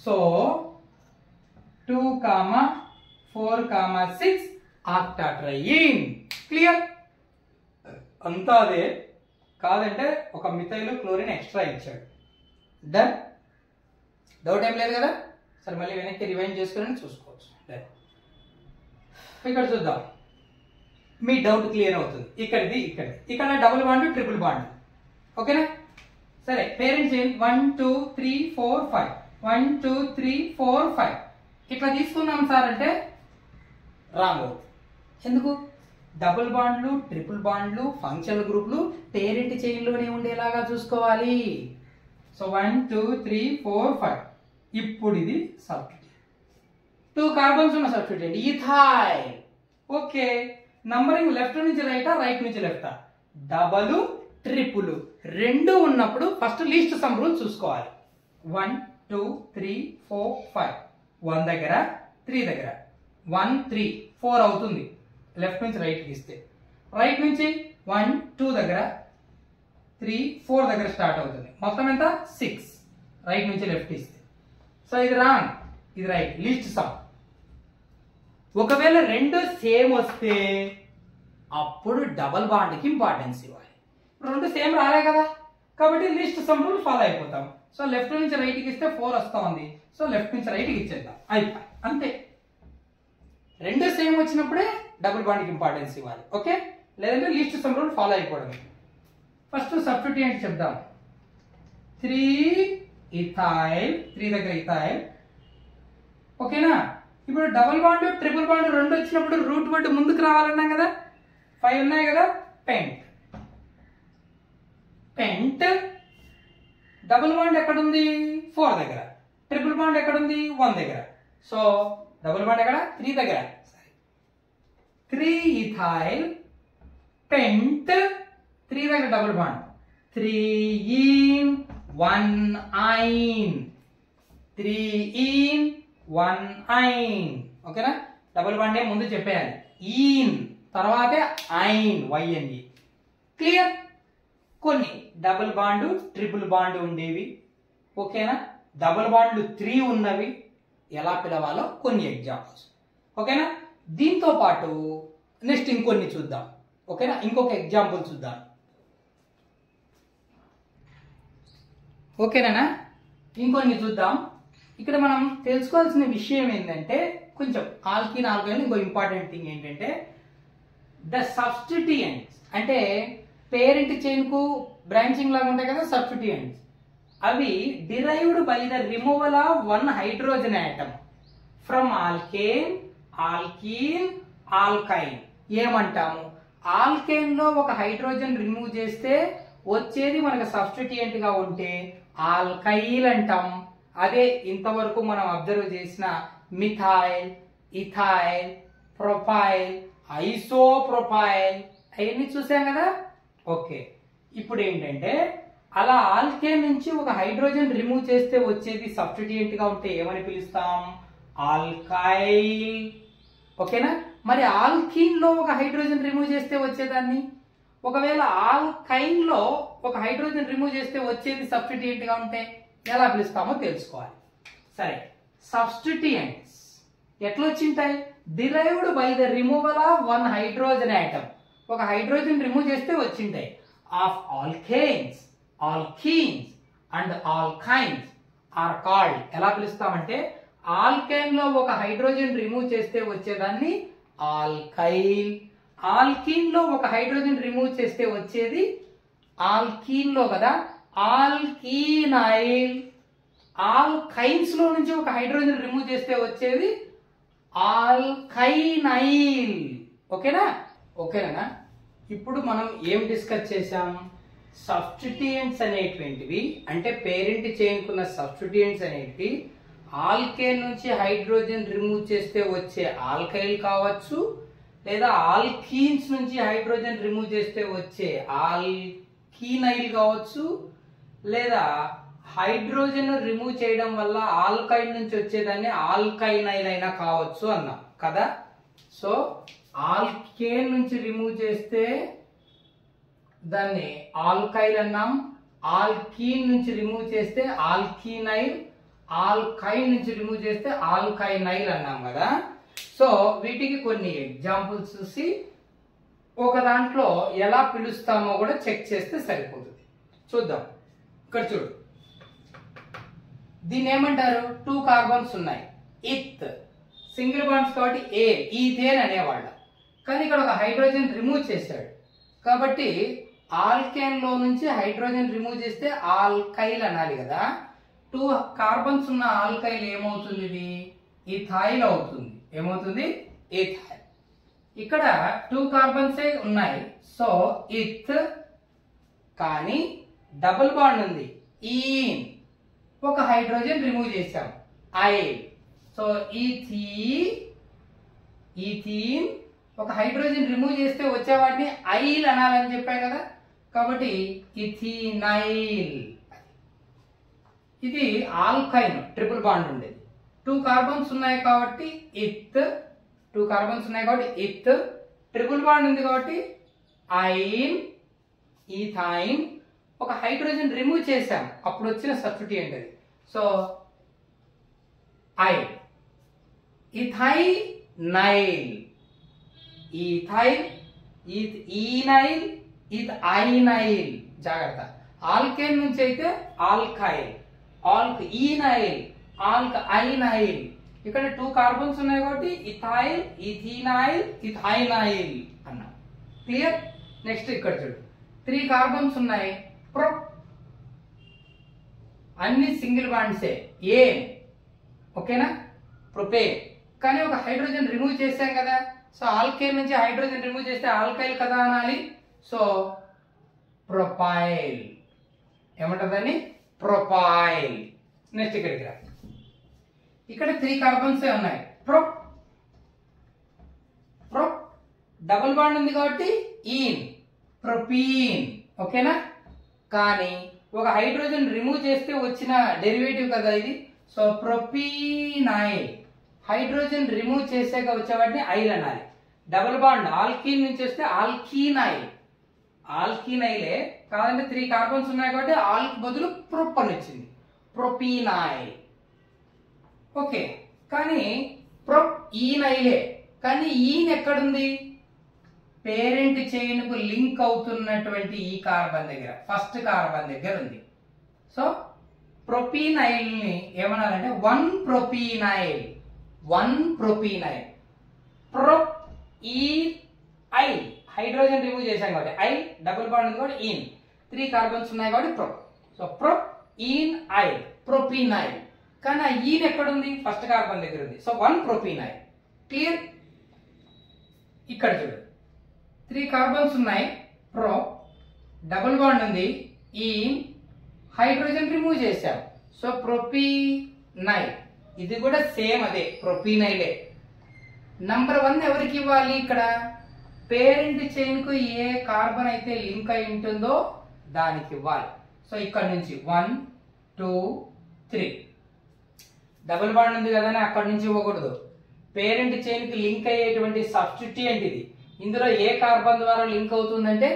సో 2, 4, 6 ఆక్టాట్రైన్. క్లియర్? అంతా అదే. కాదంటే ఒక మిథైల్ క్లోరిన్ ఎక్స్ట్రా ఇచ్చాడు. డన్. డౌట్ ఏం లేదు కదా. సరే, మళ్ళీ వెనక్కి రివైండ్ చేసుకుని చూసుకోవచ్చు. డన్. ఇక్కడ చూద్దాం, మీ డౌట్ క్లియర్ అవుతుంది. ఇక్కడిది ఇక్కడ డబుల్ బాండ్, ట్రిపుల్ బాండ్. ఓకేనా? సరే, పేరెంట్స్ 1 2 3 4 5 1 2 3 4 5 ఇట్లా తీసుకున్నాం సార్ అంటే రాంగ్ అవుతుంది. ఎందుకు? డబుల్ బాండ్లు, ట్రిపుల్ బాండ్లు, ఫంక్షనల్ గ్రూప్లు పేరెంట్ చైన్ లోనే ఉండేలాగా చూసుకోవాలి. సో 1 2 3 4 5. ఇప్పుడు ఇది సబ్స్టిట్యూయెంట్. 2 కార్బన్స్ ఉన్న substituent ethyl. Okay, numbering left నుంచి రైటా, రైట్ నుంచి లెఫ్టా? డబల్ ట్రిపుల్ రెండు ఉన్నప్పుడు ఫస్ట్ లీస్ట్ సమ్ రూల్ చూసుకోవాలి. 1 2 3 4 5. 1 దగ్గర, 3 దగ్గర. 1 3 4 అవుతుంది లెఫ్ట్ నుంచి రైట్ ఇస్తే. రైట్ నుంచి 1 2 దగ్గర, 3 4 దగ్గర స్టార్ట్ అవుతుంది. మొత్తం ఎంత? 6 రైట్ నుంచి లెఫ్ట్ ఇస్తే. సో ఇది రాంగ్, ఇది రైట్. Least some. ఒకవేళ రెండు సేమ్ వస్తే అప్పుడు డబల్ బాండ్కి ఇంపార్టెన్స్ ఇవ్వాలి. రెండు సేమ్ రాలే కదా, కాబట్టి లీస్ట్ సమ్ రూల్ ఫాలో అయిపోతాం. సో లెఫ్ట్ నుంచి రైట్కి ఇస్తే 4 వస్తా ఉంది. సో లెఫ్ట్ నుంచి రైట్కి ఇచ్చేద్దాం, అయిపోయి. అంతే. రెండు సేమ్ వచ్చినప్పుడే డబుల్ బాండ్కి ఇంపార్టెన్స్ ఇవ్వాలి. ఓకే, లేదంటే లీస్ట్ సమ్ రూల్ ఫాలో అయిపోవడమే. ఫస్ట్ సబ్స్టిట్యూయెంట్ చెప్దాం. 3 ఇథైల్, 3 దగ్గర ఇథైల్. ఓకేనా? ఇప్పుడు డబుల్ బాండ్, ట్రిపుల్ బాండ్ రెండు వచ్చినప్పుడు రూట్ వర్డ్ ముందుకు రావాలన్నాం కదా. 5 ఉన్నాయి కదా. పెంట్. పెంట్. డబుల్ బాండ్ ఎక్కడుంది? 4 దగ్గర. ట్రిపుల్ బాండ్ ఎక్కడుంది? 1 దగ్గర. సో డబుల్ బాండ్ ఎక్కడ? 3 దగ్గర. 3 ఇథైల్ పెంట్. 3 దగ్గర డబుల్ బాండ్. 3 ఈన్ 1 ఐన్. 3 ఈన్ 1 ఐన్. ఓకేనా, డబుల్ బాండ్ ముందు చెప్పేయాలి, ఈన్ తర్వాతే ఐన్ వైఎన్ఈ. క్లియర్. కొన్ని డబుల్ బాండ్ ట్రిపుల్ బాండ్ ఉండేవి. ఓకేనా, డబుల్ బాండ్లు 3 ఉన్నవి, ఎలా పిలవాలో కొన్ని ఎగ్జాంపుల్స్. ఓకేనా, దీంతో పాటు నెక్స్ట్ ఇంకొన్ని చూద్దాం. ఓకేనా, ఇంకొక ఎగ్జాంపుల్ చూద్దాం. ఓకేనా, ఇంకొన్ని చూద్దాం. ఇక్కడ మనం తెలుసుకోవాల్సిన విషయం ఏంటంటే, కొంచెం ఆల్కీన్ ఆల్కైల్ ఇంకో ఇంపార్టెంట్ థింగ్ ఏంటంటే, ద సబ్స్టిట్యూయెంట్స్ అంటే పేరెంట్ చైన్ కు బ్రాంచింగ్ లాగా ఉంటాయి కదా సబ్స్టిట్యూయెంట్స్, అవి derived by the removal of 1 hydrogen atom from alkane, alkyne, ఆల్కైన్. ఏమంటాము, ఆల్కేన్ లో ఒక హైడ్రోజన్ రిమూవ్ చేస్తే వచ్చేది మనకు సబ్స్టిట్యూయెంట్ గా ఉంటే ఆల్కైల్ అంటాం. అదే ఇంతవరకు మనం అబ్జర్వ్ చేసిన మిథైల్, ఇథైల్, ప్రొపైల్, ఐసోప్రొపైల్ అవన్నీ చూసాం కదా. ఓకే, ఇప్పుడు ఏంటంటే అలా ఆల్కేన్ నుంచి ఒక హైడ్రోజన్ రిమూవ్ చేస్తే వచ్చేది సబ్స్టిట్యూయెంట్ గా ఉంటే ఏమని పిలుస్తాం, ఆల్కైల్. ఓకేనా, మరి ఆల్కీన్ లో ఒక హైడ్రోజన్ రిమూవ్ చేస్తే వచ్చేదాన్ని, ఒకవేళ ఆల్కైన్ లో ఒక హైడ్రోజన్ రిమూవ్ చేస్తే వచ్చేది సబ్స్టిట్యూయెంట్ గా ఉంటే ఎలా పిలుస్తామో తెలుసుకోవాలి. సరే, సబ్స్టిట్యూయెంట్స్ ఎట్లా వచ్చింటాయి, derived by the removal of 1 hydrogen atom. ఒక హైడ్రోజన్ రిమూవ్ చేస్తే వచ్చింటాయి. Of alkanes, alkenes and alkynes are called, ఎలా పిలుస్తామంటే ఆల్కేన్ లో ఒక హైడ్రోజన్ రిమూవ్ చేస్తే వచ్చేదాన్ని ఆల్కైల్, ఆల్కీన్ లో ఒక హైడ్రోజన్ రిమూవ్ చేస్తే వచ్చేది ఆల్కీన్ లో కదా ఆల్కీనైల్, ఆల్కైన్స్ లో నుంచి ఒక హైడ్రోజన్ రిమూవ్ చేస్తే వచ్చేది ఆల్కైనైల్. ఓకేనా, ఓకేనా. ఇప్పుడు మనం ఏం డిస్కస్ చేసాం, సబ్స్టిట్యూయెంట్స్ అనేటువంటివి అంటే పేరెంట్ చైన్ కున్న సబ్స్టిట్యూయెంట్స్ అనేటివి ఆల్కేన్ నుంచి హైడ్రోజన్ రిమూవ్ చేస్తే వచ్చే ఆల్కైల్ కావచ్చు, లేదా ఆల్కీన్స్ నుంచి హైడ్రోజన్ రిమూవ్ చేస్తే వచ్చే ఆల్కీనైల్ కావచ్చు, లేదా హైడ్రోజన్ రిమూవ్ చేయడం వల్ల ఆల్కైల్ నుంచి వచ్చేదాన్ని ఆల్కైనైల్ అయినా కావచ్చు అన్నాం కదా. సో ఆల్కేన్ నుంచి రిమూవ్ చేస్తే దాన్ని ఆల్కైల్ అన్నాం, ఆల్కీన్ నుంచి రిమూవ్ చేస్తే ఆల్కీనైల్, ఆల్కైన్ నుంచి రిమూవ్ చేస్తే ఆల్కైనైల్ అన్నాం కదా. సో వీటికి కొన్ని ఎగ్జాంపుల్స్ చూసి ఒక దాంట్లో ఎలా పిలుస్తామో కూడా చెక్ చేస్తే సరిపోతుంది. చూద్దాం. ఇక్కడ చూడు, దీన్ని ఏమంటారు, 2 కార్బన్స్ ఉన్నాయి, ఇత్ సింగిల్ బాండ్స్ కాబట్టి ఏ ఈథేన్ అనేవాళ్ళ. కానీ ఇక్కడ ఒక హైడ్రోజన్ రిమూవ్ చేశాడు కాబట్టి ఆల్కేన్ లో నుంచి హైడ్రోజన్ రిమూవ్ చేస్తే ఆల్కైల్ అనాలి కదా. 2 కార్బన్స్ ఉన్న ఆల్కైల్ ఏమవుతుంది, ఇది ఇథైల్ అవుతుంది. ఏమవుతుంది, ఇథైల్. ఇక్కడ 2 కార్బన్స్ ఉన్నాయి, సో ఇత్. కానీ డబుల్ బాండ్ ఉంది, ఈన్, ఒక హైడ్రోజన్ రిమూవ్ చేశాం, ఐల్. సో ఈథీన్, ఒక హైడ్రోజన్ రిమూవ్ చేస్తే వచ్చేవాడిని ఐల్ అనాలని చెప్పాయి కదా, కాబట్టి ఇథీనైల్. ఇది ఆల్కైన్ ట్రిపుల్ బాండ్ ఉండేది. 2 కార్బన్స్ ఉన్నాయి కాబట్టి ఇత్, 2 కార్బన్స్ ఉన్నాయి కాబట్టి ఇత్, ట్రిపుల్ బాండ్ ఉంది కాబట్టి ఐన్, ఈథైన్. ఒక హైడ్రోజన్ రిమూవ్ చేశాం, అప్పుడు వచ్చిన సబ్స్టిట్యూయెంట్ అది. So yl, ethynyl, ethyl, enyl, ethynyl. జాగ్రత్త, ఆల్కేన్ నుంచి అయితే ఆల్కైల్, ఈనైల్, ఆల్కైనైల్. ఇక్కడ 2 కార్బన్స్ ఉన్నాయి కాబట్టి ఇథైల్, ఇథీనైల్, ఇథైనైల్ అన్నాం. క్లియర్. నెక్స్ట్ ఇక్కడ చూడు, 3 కార్బన్స్ ఉన్నాయి, అన్ని సింగిల్ బాండ్సే, ఏ. ఓకేనా, ప్రొపేన్. కానీ ఒక హైడ్రోజన్ రిమూవ్ చేశాం కదా, సో ఆల్కేన్ నుంచి హైడ్రోజన్ రిమూవ్ చేస్తే ఆల్కైల్ కదా అనాలి. So propyl. ఏమంటుందని, ప్రొపైల్. నెక్స్ట్ ఇక్కడికి రా, ఇక్కడ 3 కార్బన్స్ ఉన్నాయి, డబుల్ బాండ్ ఉంది కాబట్టి ఈన్, ప్రొపీన్. ఓకేనా, కానీ ఒక హైడ్రోజన్ రిమూవ్ చేస్తే వచ్చిన డెరివేటివ్ కదా ఇది, సో ప్రొపీనైల్ హైడ్రోజన్ రిమూవ్ చేసాక వచ్చేవాటిని ఐల్ అనాలి. డబుల్ బాండ్ ఆల్కీన్ నుంచి వస్తే ఆల్కీనైల్, ఆల్కీనైలే కాదంటే 3 కార్బన్స్ ఉన్నాయి కాబట్టి ఆల్ బదులు ప్రొప్ అని వచ్చింది, ప్రొపీనైల్. ఓకే, కానీ ప్రొపీనైలే, కానీ ఈన్ ఎక్కడుంది? పేరెంట్ చైన్ కు లింక్ అవుతున్నటువంటి ఈ కార్బన్ దగ్గర, ఫస్ట్ కార్బన్ దగ్గర ఉంది. సో ప్రొపీనైల్ ని ఏమనాలంటే 1 ప్రొపీనైల్, 1 ప్రొపీనైల్. ప్రొపీనైల్ హైడ్రోజన్ రిమూవ్ చేశాం కాబట్టి ఐల్, డబుల్ బాండ్ ఉంది కాబట్టి ఈన్, 3 కార్బన్స్ ఉన్నాయి కాబట్టి ప్రొప్. సో ప్రొపీనైల్, ప్రొపీనైల్. కానీ ఆ ఈన్ ఎక్కడుంది? ఫస్ట్ కార్బన్ దగ్గర ఉంది. సో 1 ప్రొపీనైల్. క్లియర్? ఇక్కడ చూడు 3 కార్బన్స్ ఉన్నాయి, ప్రో, డబుల్ బాండ్ ఉంది, ఈన్, హైడ్రోజన్ రిమూవ్ చేశాం. సో ప్రొపీనైల్. ఇది కూడా సేమ్ అదే ప్రొపీనైలే. నంబర్ 1 ఎవరికి ఇవ్వాలి? ఇక్కడ పేరెంట్ చైన్ కు ఏ కార్బన్ అయితే లింక్ అయి ఉంటుందో దానికి ఇవ్వాలి. సో ఇక్కడ నుంచి 1 2 3 డబుల్ బాండ్ ఉంది కదా అని అక్కడ నుంచి ఇవ్వకూడదు. పేరెంట్ చైన్ కి లింక్ అయ్యేటువంటి సబ్స్టిట్యూయెంట్ ఇది. ఇందులో ఏ కార్బన్ ద్వారా లింక్ అవుతుందంటే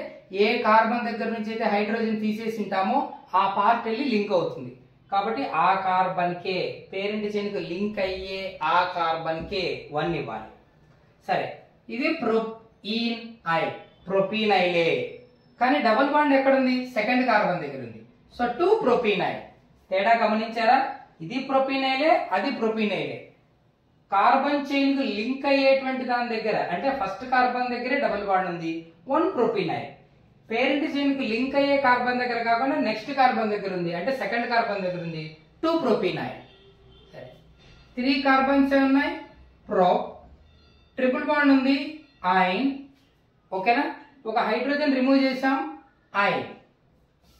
ఏ కార్బన్ దగ్గర నుంచి అయితే హైడ్రోజన్ తీసేసి ఉంటామో ఆ పార్ట్ వెళ్ళి లింక్ అవుతుంది. కాబట్టి ఆ కార్బన్ కే, పేరెంట్ చైన్ కు లింక్ అయ్యే ఆ కార్బన్ కే 1 ఇవ్వాలి. సరే, ఇది ప్రొపీనైల్, ప్రొపీనైలే. కానీ డబుల్ బాండ్ ఎక్కడ ఉంది? సెకండ్ కార్బన్ దగ్గర ఉంది. సో 2 ప్రొపీనైల్. తేడా గమనించారా? ఇది ప్రొపీనైలే, అది ప్రొపీనైలే. కార్బన్ చైన్ కు లింక్ అయ్యేటువంటి దాని దగ్గర అంటే ఫస్ట్ కార్బన్ దగ్గరే డబుల్ బాండ్ ఉంది, 1 ప్రొపీనైల్. పేరెంట్ చైన్ కు లింక్ అయ్యే కార్బన్ దగ్గర కాకుండా నెక్స్ట్ కార్బన్ దగ్గర ఉంది అంటే సెకండ్ కార్బన్ దగ్గర ఉంది, 2 ప్రొపీనైల్. సరే, 3 కార్బన్స్ ఉన్నాయి, ప్రో, ట్రిపుల్ బాండ్ ఉంది, ఐన్. ఓకేనా? ఒక హైడ్రోజన్ రిమూవ్ చేసాం, ఐన్,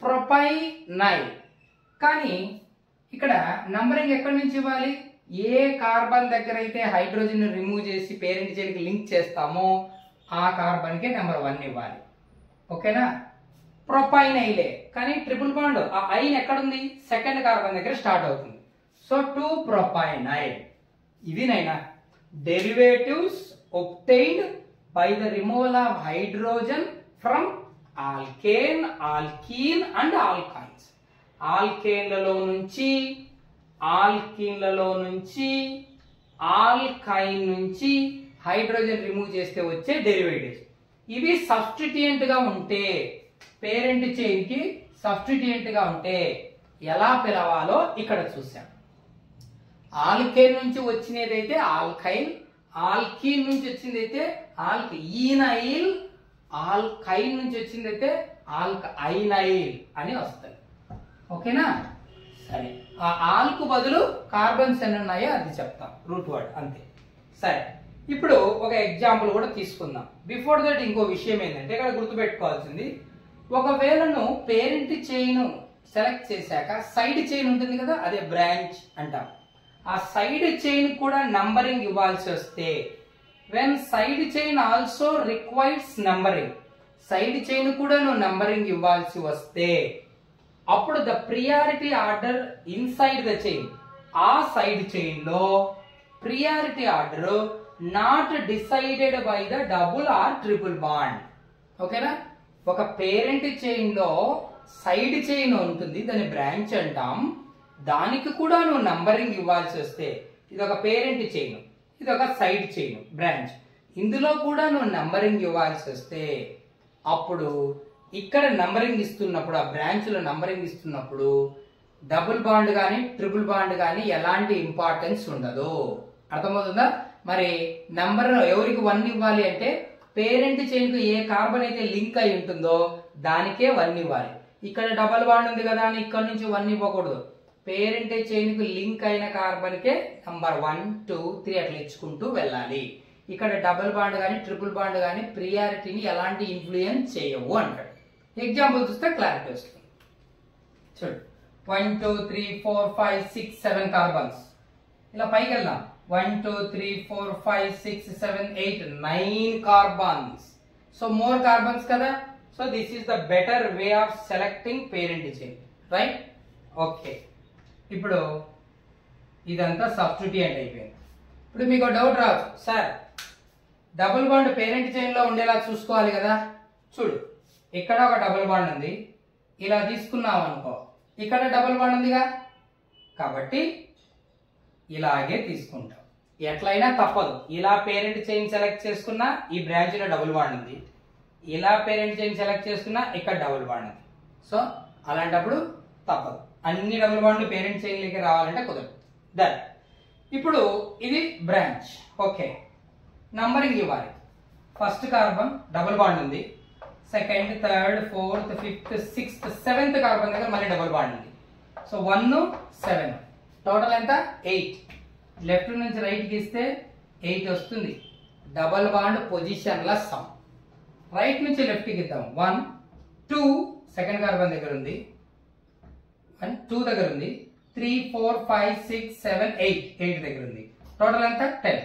ప్రొపైనైల్. కానీ ఇక్కడ నంబరింగ్ ఎక్కడి నుంచి ఇవ్వాలి? ఏ కార్బన్ దగ్గర అయితే హైడ్రోజన్ రిమూవ్ చేసి పేరెంట్ చైన్ కి లింక్ చేస్తామో ఆ కార్బన్ కి నెంబర్ 1 ఇవ్వాలి. ఓకేనా? ప్రొపైనైలే. కానీ ట్రిపుల్ బాండ్ ఆ ఐన్ ఎక్కడుంది? సెకండ్ కార్బన్ దగ్గర స్టార్ట్ అవుతుంది. సో 2 ప్రొపైనైల్. ఇది నైనా derivatives obtained by the removal of hydrogen from alkane, alkene and alkynes. ఆల్కేన్లలో నుంచి, ఆల్కీన్లలో నుంచి, ఆల్కైన్ నుంచి హైడ్రోజన్ రిమూవ్ చేస్తే వచ్చే డెరివేటివ్స్. ఇవి సబ్స్టిట్యూయెంట్ గా ఉంటే, పేరెంట్ చైన్ కి సబ్స్టిట్యూయెంట్ గా ఉంటే ఎలా పిలవాలో ఇక్కడ చూసాం. ఆల్కేన్ నుంచి వచ్చినదైతే ఆల్కైన్, ఆల్కీన్ నుంచి వచ్చిందైతే ఈనైల్, ఆల్కైన్ నుంచి వచ్చిందైతే ఐనైల్ అని వస్తుంది. ఓకేనా? సరే, ఆ ఆల్ కు బదులు కార్బన్స్ ఎన్ని ఉన్నాయో అది చెప్తాం, రూట్ వర్డ్ అంతే. సరే, ఇప్పుడు ఒక ఎగ్జాంపుల్ కూడా తీసుకుందాం. బిఫోర్ దట్ ఇంకో విషయం ఏంటంటే ఇక్కడ గుర్తుపెట్టుకోవాల్సింది, ఒకవేళను పేరెంట్ చైన్ సెలెక్ట్ చేశాక సైడ్ చైన్ ఉంటుంది కదా, అదే బ్రాంచ్ అంటాం. ఆ సైడ్ చైన్ కూడా నంబరింగ్ ఇవ్వాల్సి వస్తే, when side chain also requires numbering, side chain కూడా నువ్వు నంబరింగ్ ఇవ్వాల్సి వస్తే అప్పుడు the priority order inside the chain, ఆ సైడ్ చైన్ లో priority order not decided by the double or triple bond. ఓకేనా? ఒక పేరెంట్ చైన్ లో సైడ్ చైన్ ఉంటుంది, దాన్ని బ్రాంచ్ అంటాం. దానికి కూడా నువ్వు నంబరింగ్ ఇవ్వాల్సి వస్తే, ఇది ఒక పేరెంట్ చైన్, ఇది ఒక సైడ్ చైన్ బ్రాంచ్, ఇందులో కూడా నువ్వు నంబరింగ్ ఇవ్వాల్సి వస్తే అప్పుడు ఇక్కడ నంబరింగ్ ఇస్తున్నప్పుడు, ఆ బ్రాంచ్ లో నంబరింగ్ ఇస్తున్నప్పుడు డబుల్ బాండ్ కానీ ట్రిపుల్ బాండ్ కానీ ఎలాంటి ఇంపార్టెన్స్ ఉండదు. అర్థమవుతుందా? మరి నంబర్ ఎవరికి 1 ఇవ్వాలి అంటే పేరెంట్ చైన్ కు ఏ కార్బన్ అయితే లింక్ అయి ఉంటుందో దానికే 1 ఇవ్వాలి. ఇక్కడ డబుల్ బాండ్ ఉంది కదా అని ఇక్కడ నుంచి 1 ఇవ్వకూడదు. పేరెంట్ చైన్ కు లింక్ అయిన కార్బన్ కే నంబర్ 1 2 3 అట్లా ఇచ్చుకుంటూ వెళ్ళాలి. ఇక్కడ డబుల్ బాండ్ కానీ ట్రిపుల్ బాండ్ కానీ ప్రియారిటీని ఎలాంటి ఇన్ఫ్లుయెన్స్ చేయవు అంటాడు. ఎగ్జాంపుల్ చూస్తే క్లారిటీ వస్తుంది. చూడు, 1 2 3 4 5 6 7 కార్బన్స్. ఇలా పైకి వెళ్దాం. 1 2 3 4 5 6 7 8 9 కార్బన్స్. సో మోర్ కార్బన్స్ కదా. So this is the better way of selecting parent chain, right? Okay, ఇప్పుడు ఇదంతా సబ్స్టిట్యూయెంట్ అయిపోయింది. ఇప్పుడు మీకు డౌట్ రావచ్చు, సార్ డబుల్ బాండ్ పేరెంట్ చైన్లో ఉండేలా చూసుకోవాలి కదా. చూడు, ఇక్కడ ఒక డబుల్ బాండ్ ఉంది, ఇలా తీసుకున్నాం అనుకో, ఇక్కడ డబుల్ బాండ్ ఉందిగా, కాబట్టి ఇలాగే తీసుకుంటాం. ఎట్లయినా తప్పదు. ఇలా పేరెంట్ చైన్ సెలెక్ట్ చేసుకున్నా ఈ బ్రాంచ్లో డబుల్ బాండ్ ఉంది, ఇలా పేరెంట్ చైన్ సెలెక్ట్ చేసుకున్నా ఇక్కడ డబుల్ బాండ్ ఉంది. సో అలాంటప్పుడు తప్పదు. అన్ని డబుల్ బాండ్లు పేరెంట్ చైన్లోకి రావాలంటే కుదరదు. దట్ ఇప్పుడు ఇది బ్రాంచ్. ఓకే, నంబరింగ్ ఇవ్వాలి. ఫస్ట్ కార్బన్ డబుల్ బాండ్ ఉంది, second, third, fourth, fifth, sixth, seventh carbon దగ్గర మళ్ళీ డబుల్ బాండ్ ఉంది. సో 1, 7 టోటల్ ఎంత? 8. లెఫ్ట్ నుంచి రైట్ గీస్తే 8 వస్తుంది. డబుల్ బాండ్ పొజిషన్ల సమ్. రైట్ నుంచి లెఫ్ట్ గీద్దాం. 1, 2 సెకండ్ కార్బన్ దగ్గర ఉంది, 1, 2 దగ్గర ఉంది, 3, 4, 5, 6, 7, 8 దగ్గర ఉంది. టోటల్ ఎంత? 10.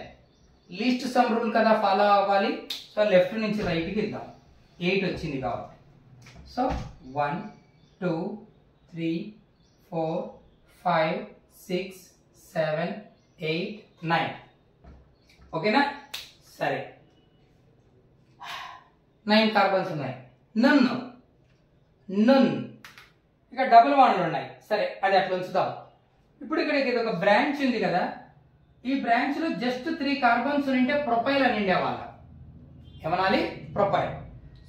లీస్ట్ సమ్ రూల్ కదా ఫాలో అవ్వాలి. సో లెఫ్ట్ నుంచి రైట్ గీద్దాం. 8 వచ్చింది కాబట్టి. సో 1, 2, 3, 4, 5, 6, 7, 8, 9. ఓకేనా? సరే, 9 కార్బన్స్ ఉన్నాయి. నన్ ఇక డబుల్ బాండ్లు ఉన్నాయి. సరే, అది అట్లా ఉంచుదాం. ఇప్పుడు ఇక్కడ ఇది ఒక బ్రాంచ్ ఉంది కదా, ఈ బ్రాంచ్ లో జస్ట్ 3 కార్బన్స్ ఉంటే ప్రొపైల్ అని ఉండేవాళ్ళ. ఏమనాలి? ప్రొపైల్.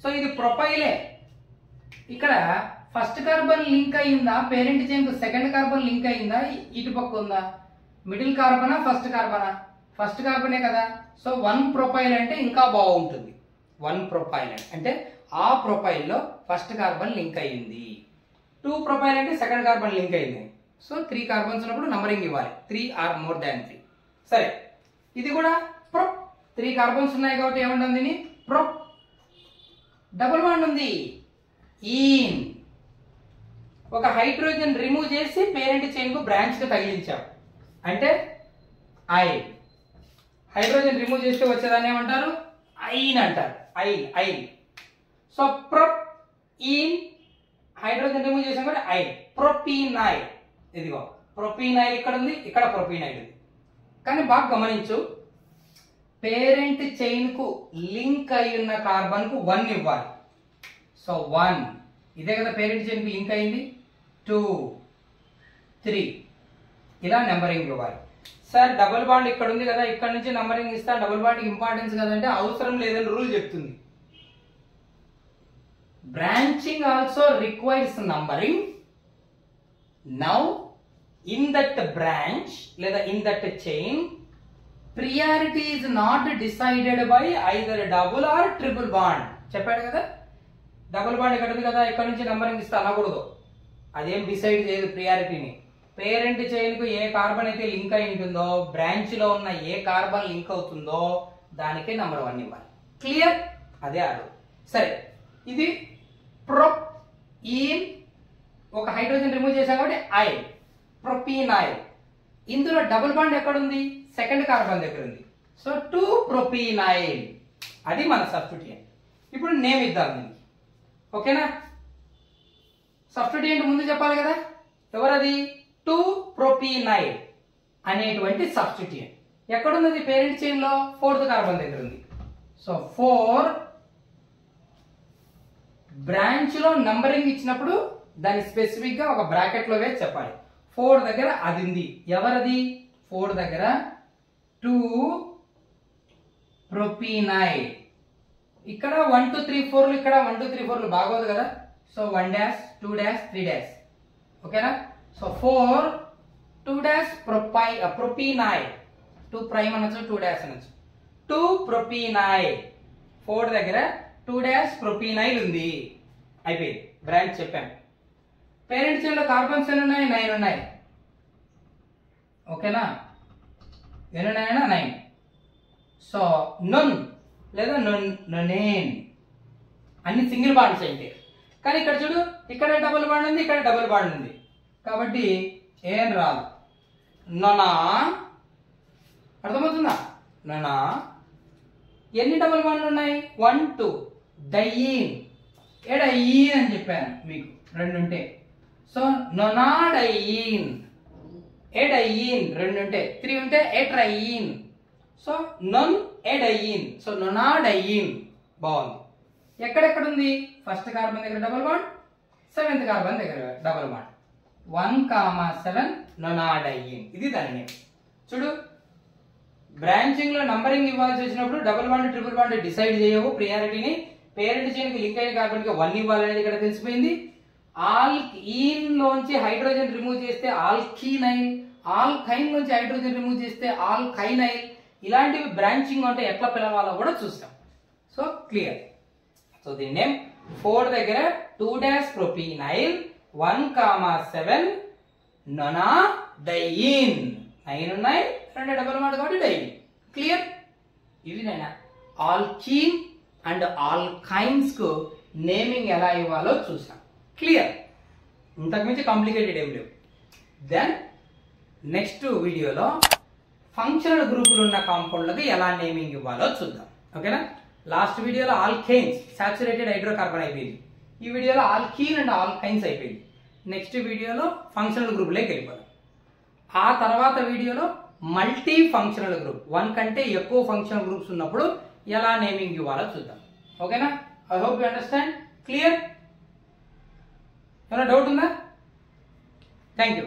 సో ఇది ప్రొపైలే. ఇక్కడ ఫస్ట్ కార్బన్ లింక్ అయిందా పేరెంట్ చైన్ కు? సెకండ్ కార్బన్ లింక్ అయిందా? ఇటు పక్క ఉందా? మిడిల్ కార్బనా ఫస్ట్ కార్బనా? ఫస్ట్ కార్బనే కదా. సో 1 ప్రొపైల్ అంటే ఇంకా బాగుంటుంది. 1 ప్రొపైల్ అంటే ఆ ప్రొపైల్లో ఫస్ట్ కార్బన్ లింక్ అయ్యింది. 2 ప్రొపైల్ అంటే సెకండ్ కార్బన్ లింక్ అయింది. సో 3 కార్బన్స్ ఉన్నప్పుడు నంబరింగ్ ఇవ్వాలి. 3 ఆర్ మోర్ దాన్ 3. సరే, ఇది కూడా ప్రొప్. 3 కార్బన్స్ ఉన్నాయి కాబట్టి ఏముంటుంది? ప్రొప్. డబుల్ బాండ్ ఉంది, ఈన్. ఒక హైడ్రోజన్ రిమూవ్ చేసి పేరెంట్ చైన్ కు బ్రాంచ్ కు తగిలించాం అంటే ఐన్. హైడ్రోజన్ రిమూవ్ చేస్తే వచ్చేదాన్ని ఏమంటారు? ఐన్ అంటారు. ఐన్. సో ప్రొప్, ఈన్, హైడ్రోజన్ రిమూవ్ చేసాం కూడా ఐన్. ప్రొపీనైల్. ఇదిగో ప్రొపీనైల్ ఇక్కడ ఉంది, ఇక్కడ ప్రొపీనైల్ ఉంది. కానీ బాగా గమనించు, పేరెంట్ చైన్ కు లింక్ అయి ఉన్న కార్బన్ కు 1 ఇవ్వాలి. సో 1 ఇదే కదా పేరెంట్ చైన్ కు లింక్ అయింది. 2, 3 ఇలా నెంబరింగ్ ఇవ్వాలి. సార్ డబుల్ బాండ్ ఇక్కడ ఉంది కదా, ఇక్కడ నుంచి నంబరింగ్ ఇస్తా, డబుల్ బాండ్ ఇంపార్టెన్స్ కదంటే అవసరం లేదని రూల్ చెప్తుంది. Branching also requires numbering. Now in that branch లేదా in that chain priority is not decided by either double or triple bond. చెప్పాడు కదా, డబుల్ బాండ్ ఇక్కడ ఉంది కదా, ఇక్కడ నుంచి నంబరింగ్ ఇస్తా అనకూడదు. అదేం డిసైడ్ చేయదు ప్రియారిటీని. పేరెంట్ చైన్ కు ఏ కార్బన్ అయితే లింక్ అయి ఉంటుందో, బ్రాంచ్ లో ఉన్న ఏ కార్బన్ లింక్ అవుతుందో దానికే నంబర్ 1 ఇవ్వాలి. క్లియర్? అదే ఆర్డర్. సరే, ఇది ప్రొప్, ఈన్, ఒక హైడ్రోజన్ రిమూవ్ చేసాం కాబట్టి ఐన్. ప్రొపీనైల్. ఇందులో డబుల్ బాండ్ ఎక్కడ ఉంది? సెకండ్ కార్బన్ దగ్గర ఉంది. సో 2 ప్రొపీనైల్. అది మన సబ్స్టిట్యూయెంట్. ఇప్పుడు నేమ్ ఇద్దాం దీనికి. ఓకేనా? సబ్స్టిట్యూయెంట్ ముందు చెప్పాలి కదా, ఎవరది? 2 ప్రొపీనైల్ అనేటువంటి సబ్స్టిట్యూయెంట్. ఎక్కడున్నది? పేరెంట్ చైన్ లో 4th కార్బన్ దగ్గర ఉంది. సో 4 బ్రాంచ్ లో నంబరింగ్ ఇచ్చినప్పుడు దాన్ని స్పెసిఫిక్ గా ఒక బ్రాకెట్ లో వేసి చెప్పాలి. 4 దగ్గర అది ఉంది. ఎవరది? 4 దగ్గర 2 ప్రొపీనైల్. ఇక్కడ 1, 2, 3, 4 ఇక్కడ 1, 2, 3, 4 బాగోదు కదా. So 1 dash, 2 dash, 3 dash. ఓకేనా? So 4 2 dash propenyl. 2 ప్రైమ్ అనొచ్చు, 2 డాష్ అనొచ్చు. 2 ప్రొపీనైల్. 4 దగ్గర 2 డాష్ ప్రొపీనైల్ ఉంది. అయిపోయింది, బ్రాంచ్ చెప్పాను. పేరెంట్ చైన్ లో కార్బన్స్ ఎన్ని ఉన్నాయి? 9 ఉన్నాయి. ఓకేనా? ఎన్ని ఉన్నాయన్నా? 9. సో నొన్ లేదా నొనేన్ అన్ని సింగిల్ బాండ్స్ అయితే. కానీ ఇక్కడ చూడు, ఇక్కడ డబుల్ బాండ్ ఉంది, ఇక్కడ డబుల్ బాండ్ ఉంది కాబట్టి ఏం రాదు. నొనా. అర్థమవుతుందా? నొనా. ఎన్ని డబుల్ బాండ్లు ఉన్నాయి? 1, 2. డయీన్. డయీన్ అని చెప్పాను మీకు, 2 ఉంటే. సో నొనాడయీన్. ఎడైన్, 2 ఉంటే, 3 ఉంటే ఎట్రైన్. So నొన్ ఎడైన్, so నొనాడైన్. బాగుంది. ఎక్కడెక్కడ ఉంది? ఫస్ట్ కార్బన్ దగ్గర డబుల్ బాండ్, 7th కార్బన్ దగ్గర డబుల్ బాండ్. 1,7 నొనాడైన్. ఇది దాని నేమ్. చూడు, బ్రాంచింగ్ లో నంబరింగ్ ఇవ్వాల్సి వచ్చినప్పుడు double bond triple bond decide చేయవు ప్రియారిటీని. పేరెంట్ చైన్ కి లింక్ అయిన కార్బన్ కి 1 ఇవ్వాలనేది ఇక్కడ తెలిసిపోయింది. ఆల్కీన్ లోంచి హైడ్రోజన్ రిమూవ్ చేస్తే ఆల్కీనైల్, ఆల్కైన్ లోంచి హైడ్రోజన్ రిమూవ్ చేస్తే ఆల్కైనైల్. ఇలాంటివి బ్రాంచింగ్ అంటే ఎట్లా పిలవాలో కూడా చూస్తాం. So clear. సో దీని నేమ్ 4 దగ్గర 2'-propynyl 1,7 నొనాడైన్. 9 ఉన్నాయి, 2 డబుల్ బాండ్ కాబట్టి డైన్. క్లియర్. ఇది నేను ఆల్కీన్ అండ్ ఆల్కైన్స్ కు నేమింగ్ ఎలా ఇవ్వాలో చూసాం. క్లియర్. ఇంతకుమించి కాంప్లికేటెడ్ ఏం లేవు. దెన్ నెక్స్ట్ వీడియోలో ఫంక్షనల్ గ్రూపులు ఉన్న కాంపౌండ్లకు ఎలా నేమింగ్ ఇవ్వాలో చూద్దాం. ఓకేనా? లాస్ట్ వీడియోలో ఆల్కేన్స్ సాచురేటెడ్ హైడ్రోకార్బన్ అయిపోయింది. ఈ వీడియోలో ఆల్కీన్ అండ్ ఆల్కైన్స్ అయిపోయింది. నెక్స్ట్ వీడియోలో ఫంక్షనల్ గ్రూపులోకి వెళ్ళిపోదాం. ఆ తర్వాత వీడియోలో మల్టీ ఫంక్షనల్ గ్రూప్, 1 కంటే ఎక్కువ ఫంక్షనల్ గ్రూప్స్ ఉన్నప్పుడు ఎలా నేమింగ్ ఇవ్వాలో చూద్దాం. ఓకేనా? I hope you understand. Clear? ఏమైనా డౌట్ ఉందా? Thank you.